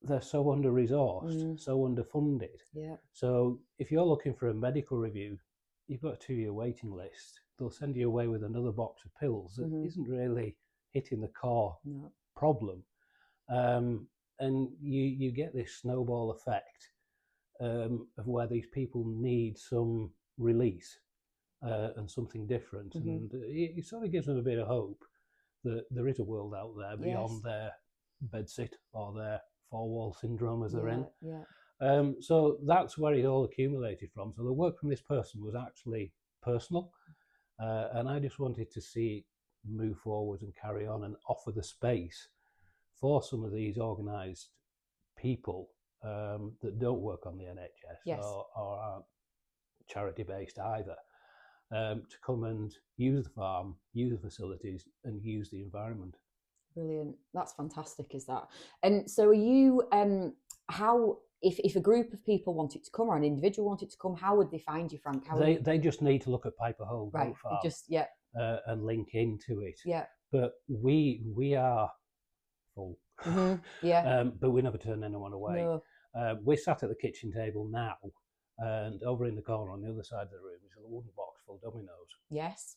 they're so under-resourced, so underfunded. Yeah. So if you're looking for a medical review, you've got a 2-year waiting list. They'll send you away with another box of pills that isn't really hitting the core problem. And you get this snowball effect of where these people need some release and something different. And it sort of gives them a bit of hope that there is a world out there beyond their bedsit or their four-wall syndrome as they're in. So that's where it all accumulated from. So the work from this person was actually personal. And I just wanted to see it move forward and carry on and offer the space for some of these organised people that don't work on the NHS or aren't charity-based either, to come and use the farm, use the facilities and use the environment. Brilliant. That's fantastic, is that? And so are you, how, if a group of people wanted to come or an individual wanted to come, how would they find you, Frank? They just need to look at Piper Hole Right. Farm, and link into it. Yeah. But we are full. But we never turn anyone away. No. We're sat at the kitchen table now, and over in the corner on the other side of the room is a wooden box full of dominoes. Yes.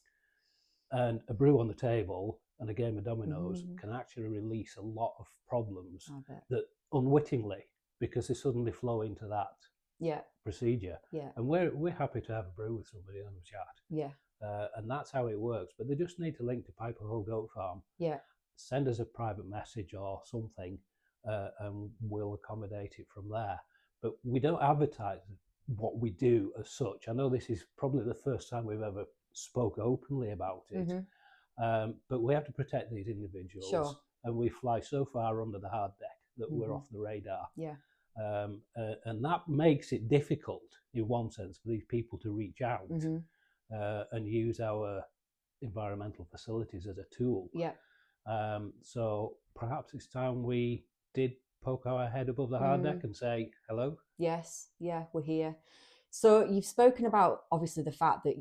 And a brew on the table and a game of dominoes can actually release a lot of problems that unwittingly because they suddenly flow into that Yeah. procedure. Yeah. And we're happy to have a brew with somebody and a chat. Yeah. And that's how it works. But they just need to link to Piper Hole Goat Farm. Yeah. Send us a private message or something, and we'll accommodate it from there. But we don't advertise what we do as such. I know this is probably the first time we've ever spoke openly about it, but we have to protect these individuals. Sure. And we fly so far under the hard deck that we're off the radar. Yeah. And that makes it difficult, in one sense, for these people to reach out and use our environmental facilities as a tool. Yeah. So perhaps it's time we did poke our head above the hard deck and say hello. Yes. Yeah, we're here. So you've spoken about obviously the fact that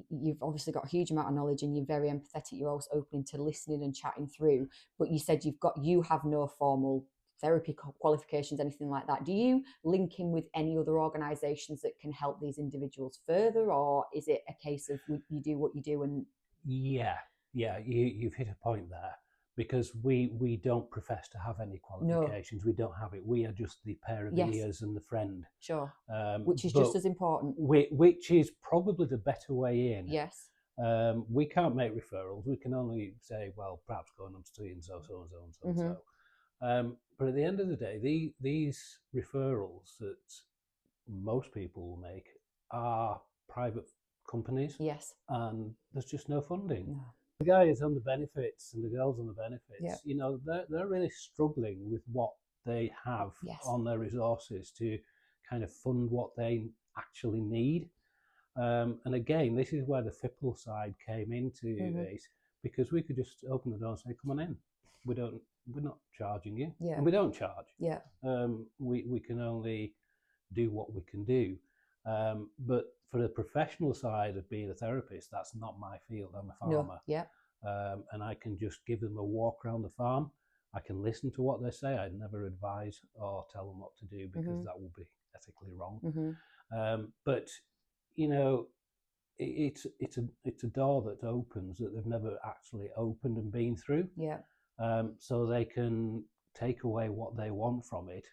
you've obviously got a huge amount of knowledge and you're very empathetic. You're also open to listening and chatting through. But you said you have no formal therapy qualifications, anything like that. Do you link in with any other organisations that can help these individuals further, or is it a case of you do what you do and? Yeah, you've hit a point there, because we don't profess to have any qualifications. No. We don't have it. We are just the pair of ears and the friend. Sure. Which is just as important. Which is probably the better way in. Yes. We can't make referrals. We can only say, well, perhaps go on to and so and so and so and so. But at the end of the day, these referrals that most people will make are private companies. Yes. And there's just no funding. No. The guys on the benefits and the girls on the benefits, they're really struggling with what they have on their resources to kind of fund what they actually need. And again, this is where the FiPL side came into this, because we could just open the door and say, come on in. We're not charging you. Yeah. And we don't charge. Yeah. We can only do what we can do. But for the professional side of being a therapist, that's not my field. I'm a farmer. No. Yeah. And I can just give them a walk around the farm. I can listen to what they say. I'd never advise or tell them what to do, because that would be ethically wrong. But it's a door that opens that they've never actually opened and been through. Yeah. So they can take away what they want from it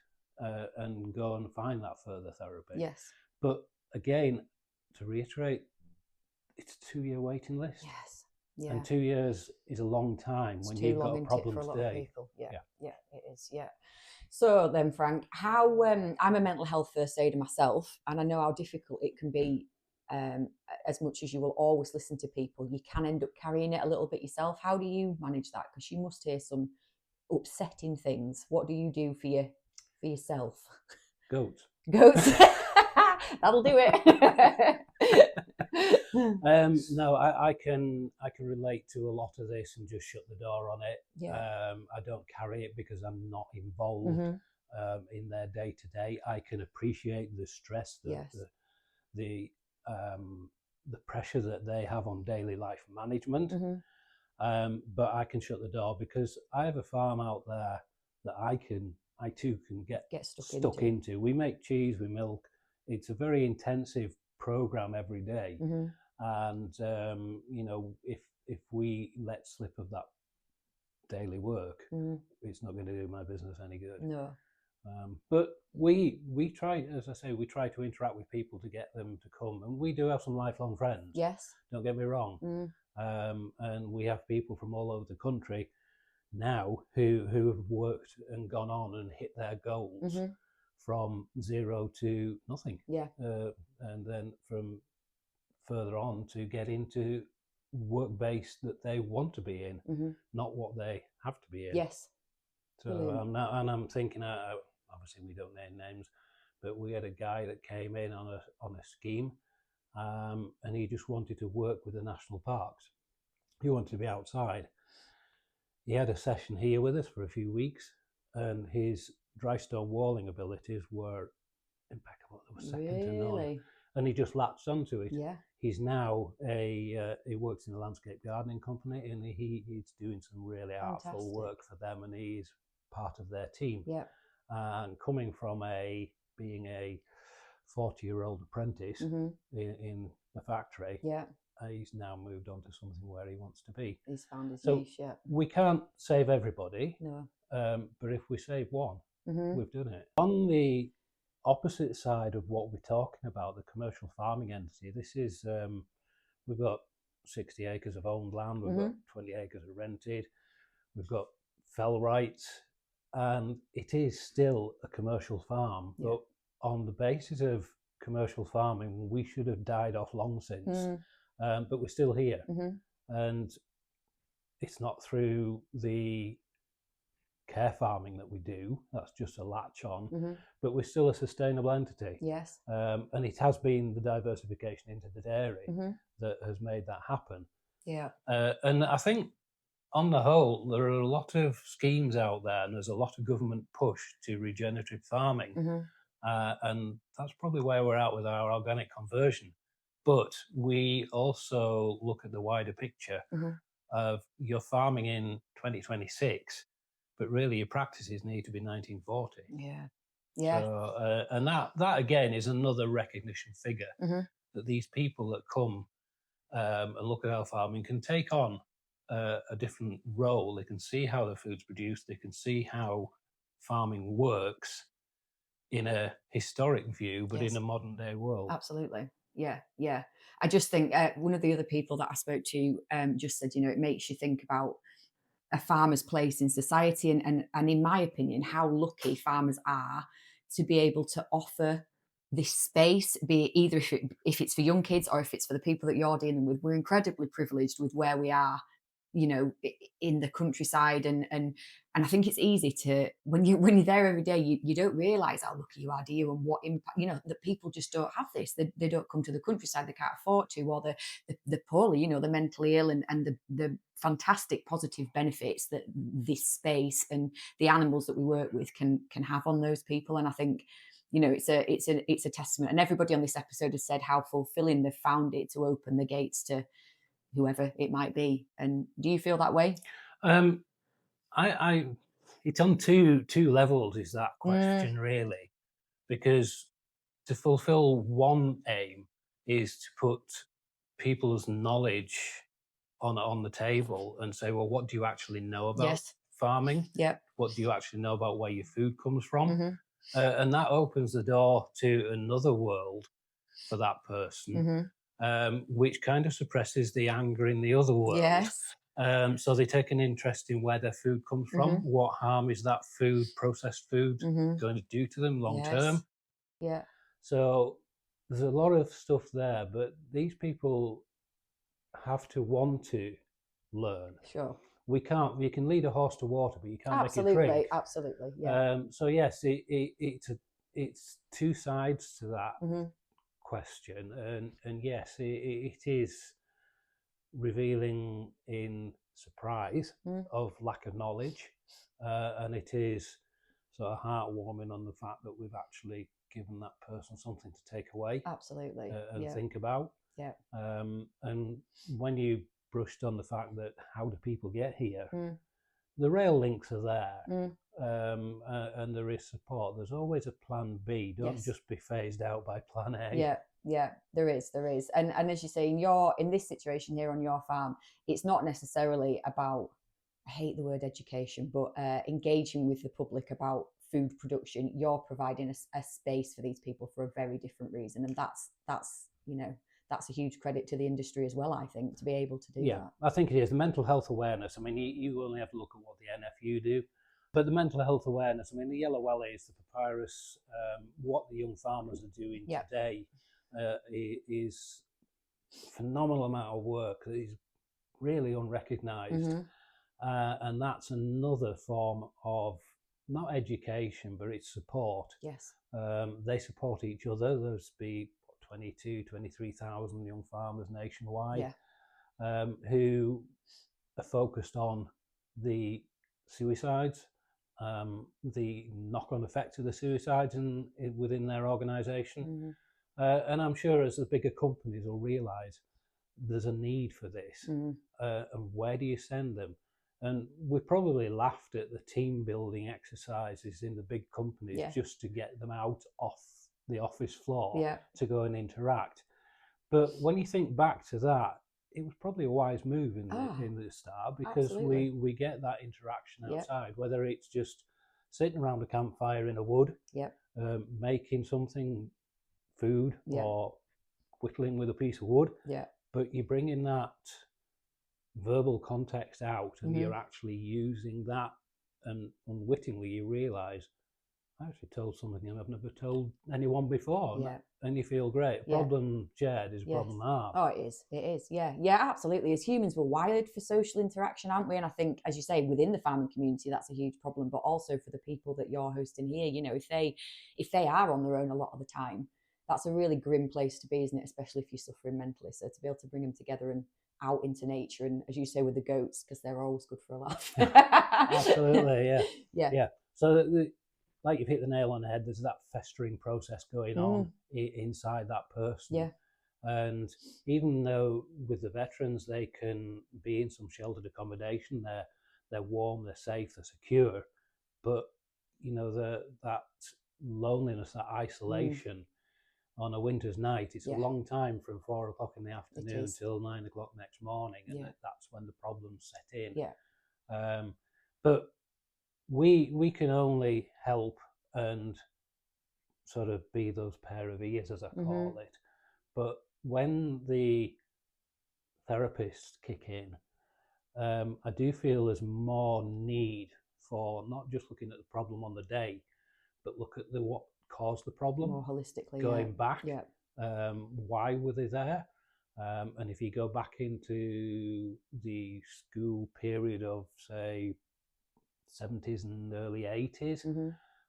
and go and find that further therapy. Yes. But again, to reiterate, it's a 2-year waiting list. Yes. Yeah. And 2 years is a long time when you've got a problem today. Yeah, it is. Yeah. So then, Frank, how I'm a mental health first aider myself, and I know how difficult it can be. As much as you will always listen to people, you can end up carrying it a little bit yourself. How do you manage that? Because you must hear some upsetting things. What do you do for yourself? Goats. That'll do it. No, I can relate to a lot of this and just shut the door on it. Yeah. I don't carry it because I'm not involved in their day to day. I can appreciate the stress, the pressure that they have on daily life management. But I can shut the door because I have a farm out there that I too can get stuck into. We make cheese, we milk. It's a very intensive program every day. And if we let slip of that daily work, it's not going to do my business any good. No. But we try, as I say, we try to interact with people to get them to come, and we do have some lifelong friends. Yes. Don't get me wrong. And we have people from all over the country now who have worked and gone on and hit their goals from 0 to nothing. Yeah. And then from further on to get into work base that they want to be in, not what they have to be in. Yes. So I'm thinking, obviously we don't name names, but we had a guy that came in on a scheme, and he just wanted to work with the national parks. He wanted to be outside. He had a session here with us for a few weeks, and his dry stone walling abilities were impeccable. They were second to none. And he just latched onto it. Yeah. He's now he works in a landscape gardening company, and he's doing some really artful work for them, and he's part of their team. Yeah. And coming from being a 40-year-old apprentice in the factory, he's now moved on to something where he wants to be. He's found his so niche. Yeah. We can't save everybody. No. But if we save one, we've done it. On the opposite side of what we're talking about, the commercial farming entity, this is, we've got 60 acres of owned land, we've got 20 acres of rented, we've got fell rights, and it is still a commercial farm, but on the basis of commercial farming, we should have died off long since, but we're still here. And it's not through the care farming that we do, that's just a latch on, but we're still a sustainable entity. Yes. And it has been the diversification into the dairy that has made that happen. Yeah. And I think on the whole, there are a lot of schemes out there, and there's a lot of government push to regenerative farming. And that's probably where we're at with our organic conversion. But we also look at the wider picture of you're farming in 2026, but really your practices need to be 1940. Yeah. Yeah. So, and that again is another recognition figure that these people that come and look at our farming can take on a different role. They can see how the food's produced. They can see how farming works in a historic view, but in a modern day world. Absolutely. Yeah. Yeah. I just think one of the other people that I spoke to just said, it makes you think about a farmer's place in society, and in my opinion, how lucky farmers are to be able to offer this space, be it either if it's for young kids or if it's for the people that you're dealing with. We're incredibly privileged with where we are, in the countryside, and I think it's easy to, when you're there every day, you don't realise how lucky you are, do you? And what impact, that people just don't have this. They don't come to the countryside, they can't afford to, or the poorly, the mentally ill, and the fantastic positive benefits that this space and the animals that we work with can have on those people. And I think it's a testament, and everybody on this episode has said how fulfilling they've found it to open the gates to whoever it might be. And do you feel that way? I it's on two levels, is that question, really, because to fulfill one aim is to put people's knowledge on the table and say, well, what do you actually know about farming? What do you actually know about where your food comes from? And that opens the door to another world for that person, which kind of suppresses the anger in the other world. So they take an interest in where their food comes from. What harm is that food, processed food, going to do to them long term? So there's a lot of stuff there, but these people have to want to learn. You can lead a horse to water, but you can't make it drink. Absolutely. So yes, it's two sides to that question, and yes, it is revealing in surprise of lack of knowledge, and it is sort of heartwarming on the fact that we've actually given that person something to take away, and think about. And when you brushed on the fact that how do people get here, the rail links are there, and there is support. There's always a plan B. Don't just be phased out by plan A. Yeah, there is. And as you say, in this situation here on your farm, it's not necessarily about, I hate the word education, but engaging with the public about food production. You're providing a space for these people for a very different reason, and that's a huge credit to the industry as well, I think, to be able to do that. I think it is. The mental health awareness, I mean, you only have to look at what the NFU do, but the mental health awareness, I mean, the yellow wellies, the papyrus, what the young farmers are doing today is a phenomenal amount of work that is really unrecognised. And that's another form of, not education, but it's support. They support each other. There's 23,000 young farmers nationwide who are focused on the suicides, the knock-on effects of the suicides within their organisation. And I'm sure as the bigger companies will realise there's a need for this, and where do you send them? And we probably laughed at the team building exercises in the big companies just to get them out off the office floor to go and interact. But when you think back to that, it was probably a wise move in the start, because we get that interaction outside, whether it's just sitting around a campfire in a wood, making something, food, or whittling with a piece of wood. But you're bringing that verbal context out, and you're actually using that, and unwittingly you realise, I actually told something I've never told anyone before, and you feel great. Problem shared is problem halved. Oh, it is, yeah, absolutely. As humans, we're wired for social interaction, aren't we? And I think, as you say, within the farming community, that's a huge problem, but also for the people that you're hosting here, you know, if they are on their own a lot of the time, that's a really grim place to be, isn't it? Especially if you're suffering mentally. So to be able to bring them together and out into nature, and as you say with the goats, because they're always good for a laugh. Absolutely, yeah. So like you've hit the nail on the head, there's that festering process going on inside that person. And even though with the veterans they can be in some sheltered accommodation, they're warm, they're safe, they're secure, but you know, that loneliness, that isolation on a winter's night, it's a long time, from 4 o'clock in the afternoon till 9 o'clock next morning, and that's when the problems set in. But we can only help and sort of be those pair of ears, as I call it. But when the therapists kick in, I do feel there's more need for not just looking at the problem on the day, but look at what caused the problem more holistically, going back. Why were they there? And if you go back into the school period of, say, 70s and early 80s,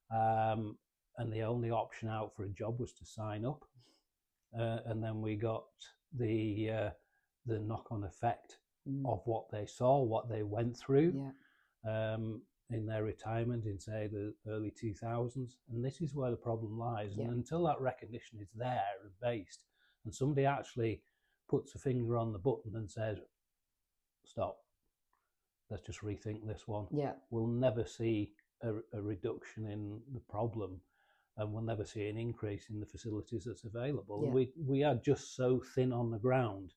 and the only option out for a job was to sign up, and then we got the knock-on effect of what they saw, what they went through in their retirement in, say, the early 2000s. And this is where the problem lies. And until that recognition is there and based, and somebody actually puts a finger on the button and says, stop, let's just rethink this one, we'll never see a reduction in the problem, and we'll never see an increase in the facilities that's available. We are just so thin on the ground,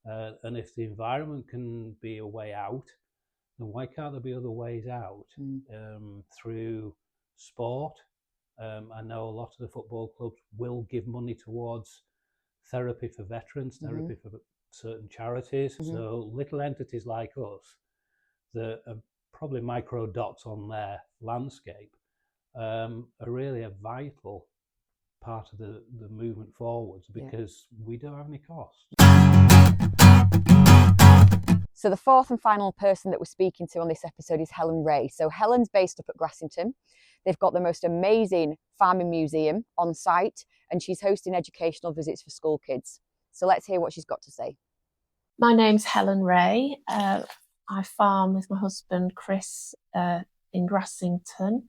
and if the environment can be a way out, then why can't there be other ways out? Through sport. I know a lot of the football clubs will give money towards therapy for veterans, therapy for certain charities. So little entities like us that are probably micro dots on their landscape are really a vital part of the movement forwards, because we don't have any costs. So the fourth and final person that we're speaking to on this episode is Helen Ray. So Helen's based up at Grassington. They've got the most amazing farming museum on site, and she's hosting educational visits for school kids. So let's hear what she's got to say. My name's Helen Ray. I farm with my husband Chris in Grassington.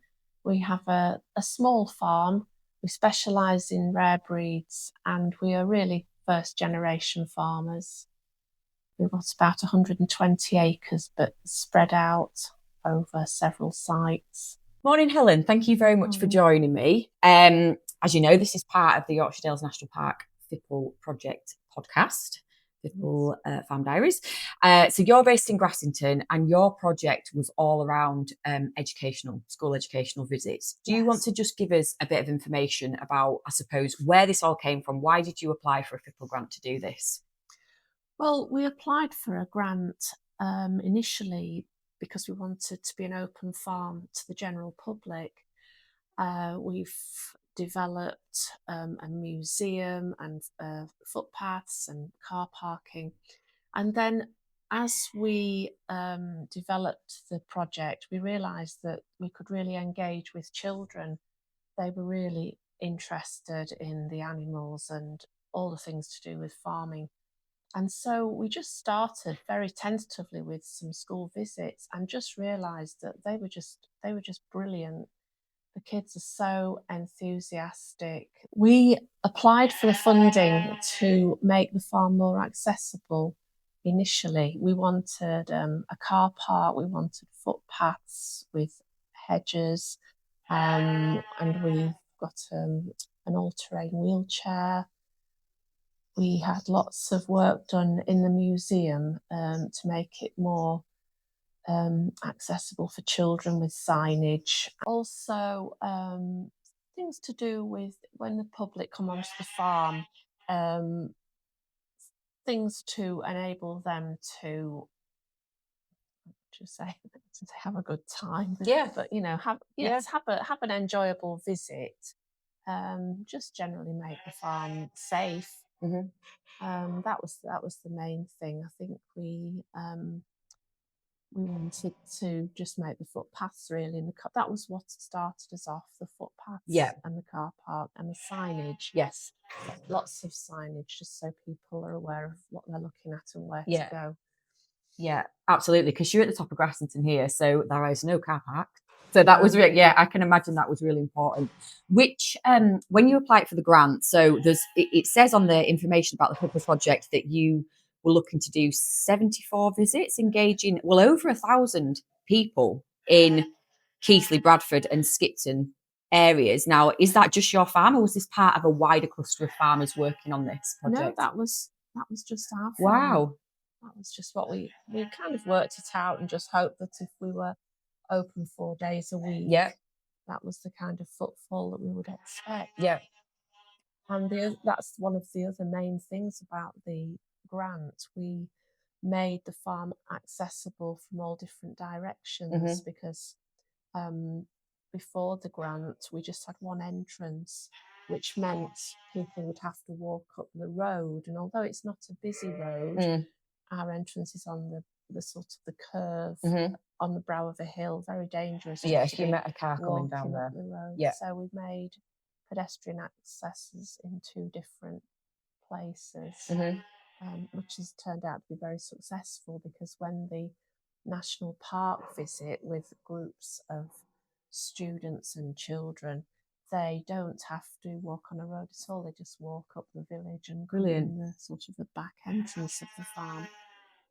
We have a small farm. We specialise in rare breeds, and we are really first generation farmers. We've got about 120 acres, but spread out over several sites. Morning, Helen. Thank you very much for joining me. As you know, this is part of the Yorkshire Dales National Park FiPL project podcast, FiPL Farm Diaries. So you're based in Grassington, and your project was all around school educational visits. Do you want to just give us a bit of information about, I suppose, where this all came from? Why did you apply for a FiPL grant to do this? Well, we applied for a grant initially because we wanted to be an open farm to the general public. We've developed a museum and footpaths and car parking. And then as we developed the project, we realised that we could really engage with children. They were really interested in the animals and all the things to do with farming. And so we just started very tentatively with some school visits, and just realised that they were just brilliant. The kids are so enthusiastic. We applied for the funding to make the farm more accessible. Initially, we wanted a car park, we wanted footpaths with hedges, and we've got an all-terrain wheelchair. We had lots of work done in the museum to make it more accessible for children with signage. Also, things to do with when the public come onto the farm, things to enable them to just say to have a good time. Yeah. But have an enjoyable visit. Just generally make the farm safe. That was the main thing. I think we wanted to just make the footpaths really in the car. That was what started us off, the footpaths and the car park and the signage. Yes. Lots of signage just so people are aware of what they're looking at and where to go. Yeah, absolutely. Because you're at the top of Grassington here, so there is no car park. So that was really, I can imagine that was really important. Which, when you applied for the grant, so it says on the information about the FiPL project that you were looking to do 74 visits, engaging over 1,000 people in Keighley, Bradford, and Skipton areas. Now, is that just your farm, or was this part of a wider cluster of farmers working on this project? No, that was just our farm. Wow. That was just what we kind of worked it out and just hoped that if we were open 4 days a week, that was the kind of footfall that we would expect. Yeah. And that's one of the other main things about the grant. We made the farm accessible from all different directions because before the grant, we just had one entrance, which meant people would have to walk up the road. And although it's not a busy road, our entrance is on the sort of the curve on the brow of a hill, very dangerous. Yes, you met a car coming down there. The road. Yeah. So we made pedestrian accesses in 2 different places, which has turned out to be very successful because when the national park visit with groups of students and children, they don't have to walk on a road at all. They just walk up the village and go in the sort of the back entrance of the farm.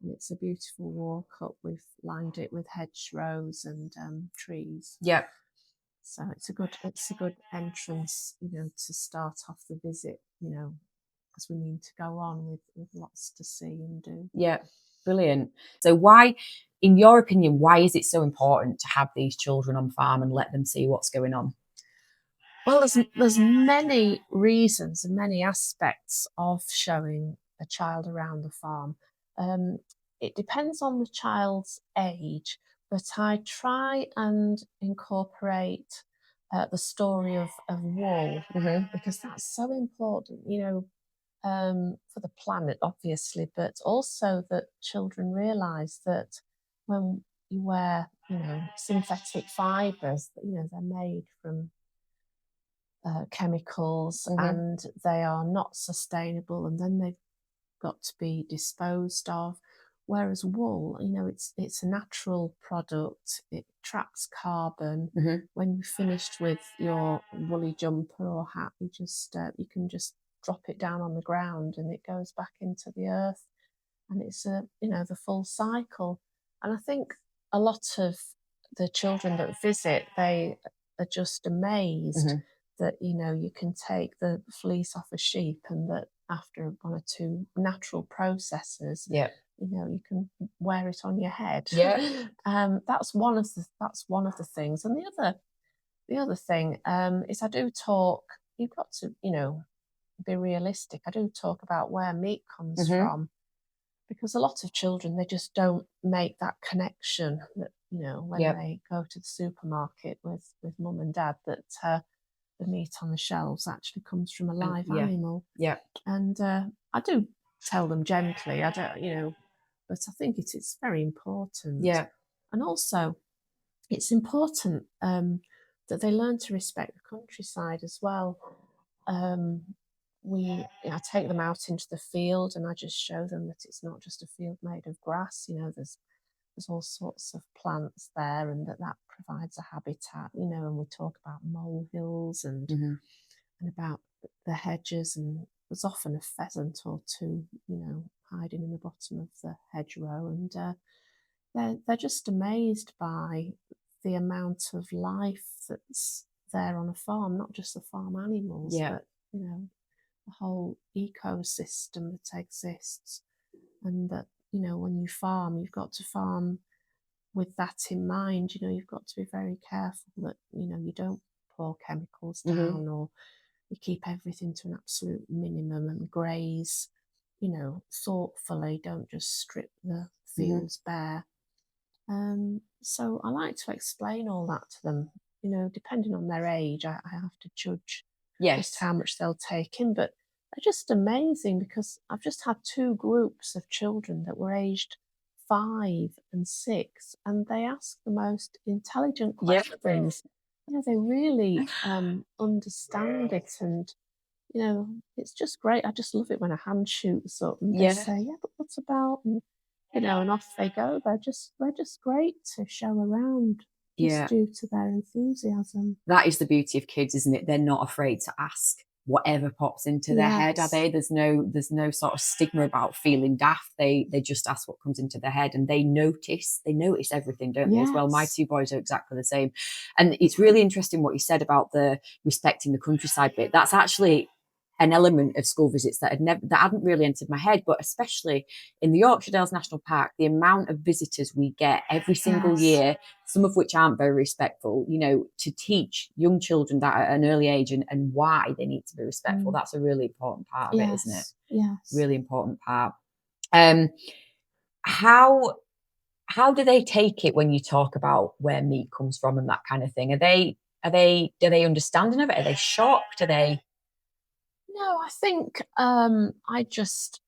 And it's a beautiful walk up. We've lined it with hedgerows and trees. Yep. So it's a good entrance, to start off the visit, because we need to go on with lots to see and do. Yeah, brilliant. So why, in your opinion, why is it so important to have these children on farm and let them see what's going on? Well, there's many reasons and many aspects of showing a child around the farm. It depends on the child's age, but I try and incorporate the story of wool because that's so important, for the planet, obviously, but also that children realise that when you wear, synthetic fibres, they're made from chemicals and they are not sustainable, and then they've got to be disposed of. Whereas wool, it's a natural product. It traps carbon. When you're finished with your woolly jumper or hat, you can just drop it down on the ground and it goes back into the earth, and it's the full cycle. And I think a lot of the children that visit, they are just amazed that you can take the fleece off a sheep and that after 1 or 2 natural processes, you can wear it on your head. That's one of the things. And the other thing is I do talk. You've got to be realistic. I do talk about where meat comes from, because a lot of children, they just don't make that connection that when they go to the supermarket with mum and dad, that the meat on the shelves actually comes from a live animal. And I do tell them gently. I don't, but I think it's very important. And also, it's important that they learn to respect the countryside as well. I take them out into the field and I just show them that it's not just a field made of grass. There's all sorts of plants there, and that provides a habitat. And we talk about molehills and about the hedges, and there's often a pheasant or 2, hiding in the bottom of the hedgerow, and they're just amazed by the amount of life that's there on a farm, not just the farm animals, but the whole ecosystem that exists. And that when you farm, you've got to farm with that in mind, you've got to be very careful that, you don't pour chemicals down, or you keep everything to an absolute minimum and graze, thoughtfully. Don't just strip the fields bare. So I like to explain all that to them. Depending on their age, I have to judge just how much they'll take in. But they're just amazing, because I've just had 2 groups of children that were aged 5 and 6, and they ask the most intelligent questions. They really understand it, and it's just great. I just love it when a hand shoots up and they say, "Yeah, but what about?" And off they go. They're just great to show around, just due to their enthusiasm. That is the beauty of kids, isn't it? They're not afraid to ask whatever pops into their head, are they? There's no sort of stigma about feeling daft. They just ask what comes into their head, and they notice everything, don't they, as well? My 2 boys are exactly the same. And it's really interesting what you said about the respecting the countryside bit. That's actually an element of school visits that hadn't really entered my head, but especially in the Yorkshire Dales National Park, the amount of visitors we get every single year, some of which aren't very respectful, to teach young children that at an early age and why they need to be respectful. That's a really important part of it, isn't it? Yes. Really important part. How do they take it when you talk about where meat comes from and that kind of thing? Do they understanding of it? Are they shocked? Are they? No, I think I just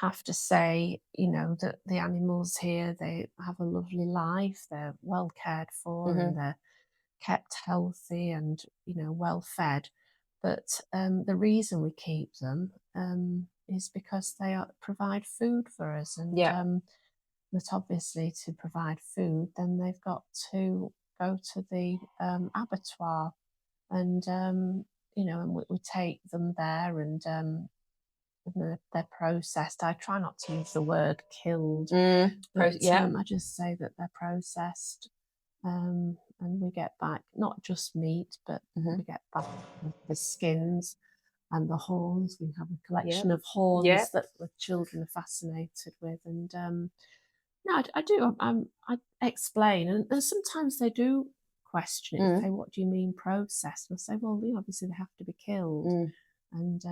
have to say, that the animals here, they have a lovely life. They're well cared for, and they're kept healthy and, well fed. But the reason we keep them is because they provide food for us. And but obviously, to provide food, then they've got to go to the abattoir, and and we take them there, and they're processed. I try not to use the word killed, but I just say that they're processed, and we get back not just meat, but we get back the skins and the horns. We have a collection of horns that the children are fascinated with, and no, I do. I explain, and sometimes they do question it. They say, "What do you mean processed?" And I say, "Well, obviously they have to be killed." And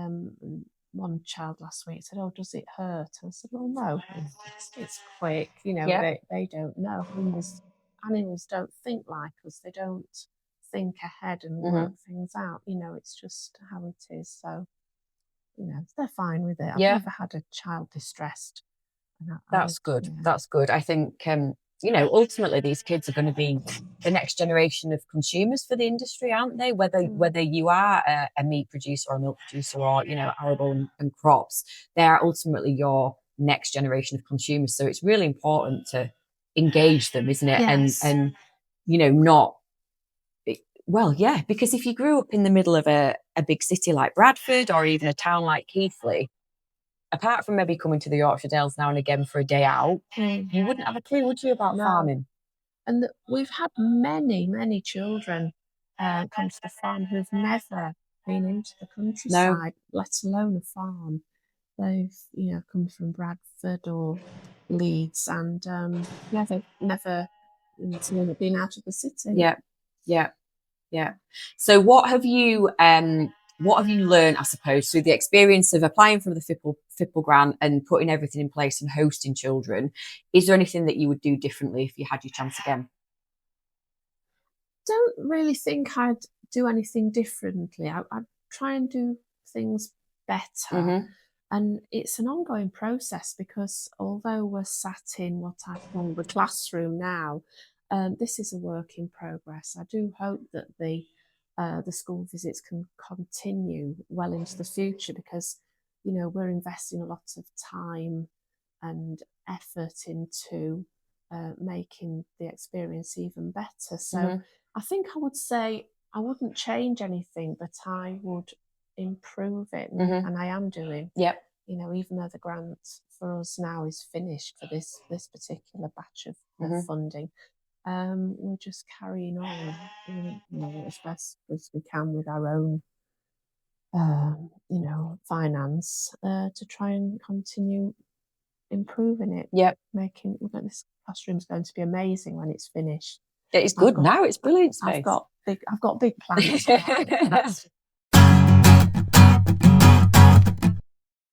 one child last week said, "Oh, does it hurt?" And I said, "Well, no, it's quick. They don't know. Animals don't think like us. They don't think ahead and work things out. It's just how it is. So, they're fine with it. I've never had a child distressed. That's good. That's good. I think, ultimately these kids are going to be the next generation of consumers for the industry, aren't they? Whether you are a meat producer or a milk producer or, arable and crops, they are ultimately your next generation of consumers. So it's really important to engage them, isn't it? Yes. And not... Well, yeah, because if you grew up in the middle of a big city like Bradford or even a town like Keighley, apart from maybe coming to the Yorkshire Dales now and again for a day out, you wouldn't have a clue, would you, about farming? And we've had many, many children come to the farm who've never been into the countryside, let alone a farm. They've, come from Bradford or Leeds, and they've never been out of the city. Yeah. So what have you learned, I suppose, through the experience of applying for the FiPL grant and putting everything in place and hosting children? Is there anything that you would do differently if you had your chance again? Don't really think I'd do anything differently. I'd try and do things better. And it's an ongoing process, because although we're sat in what I call the classroom now, this is a work in progress. I do hope that the school visits can continue well into the future, because we're investing a lot of time and effort into making the experience even better. So I think I would say I wouldn't change anything, but I would improve it, and I am doing. Even though the grant for us now is finished for this particular batch of funding, we're just carrying on, as best as we can with our own, finance, to try and continue improving it. Making this classroom's going to be amazing when it's finished. It's good now. It's brilliant space. I've got big plans. That's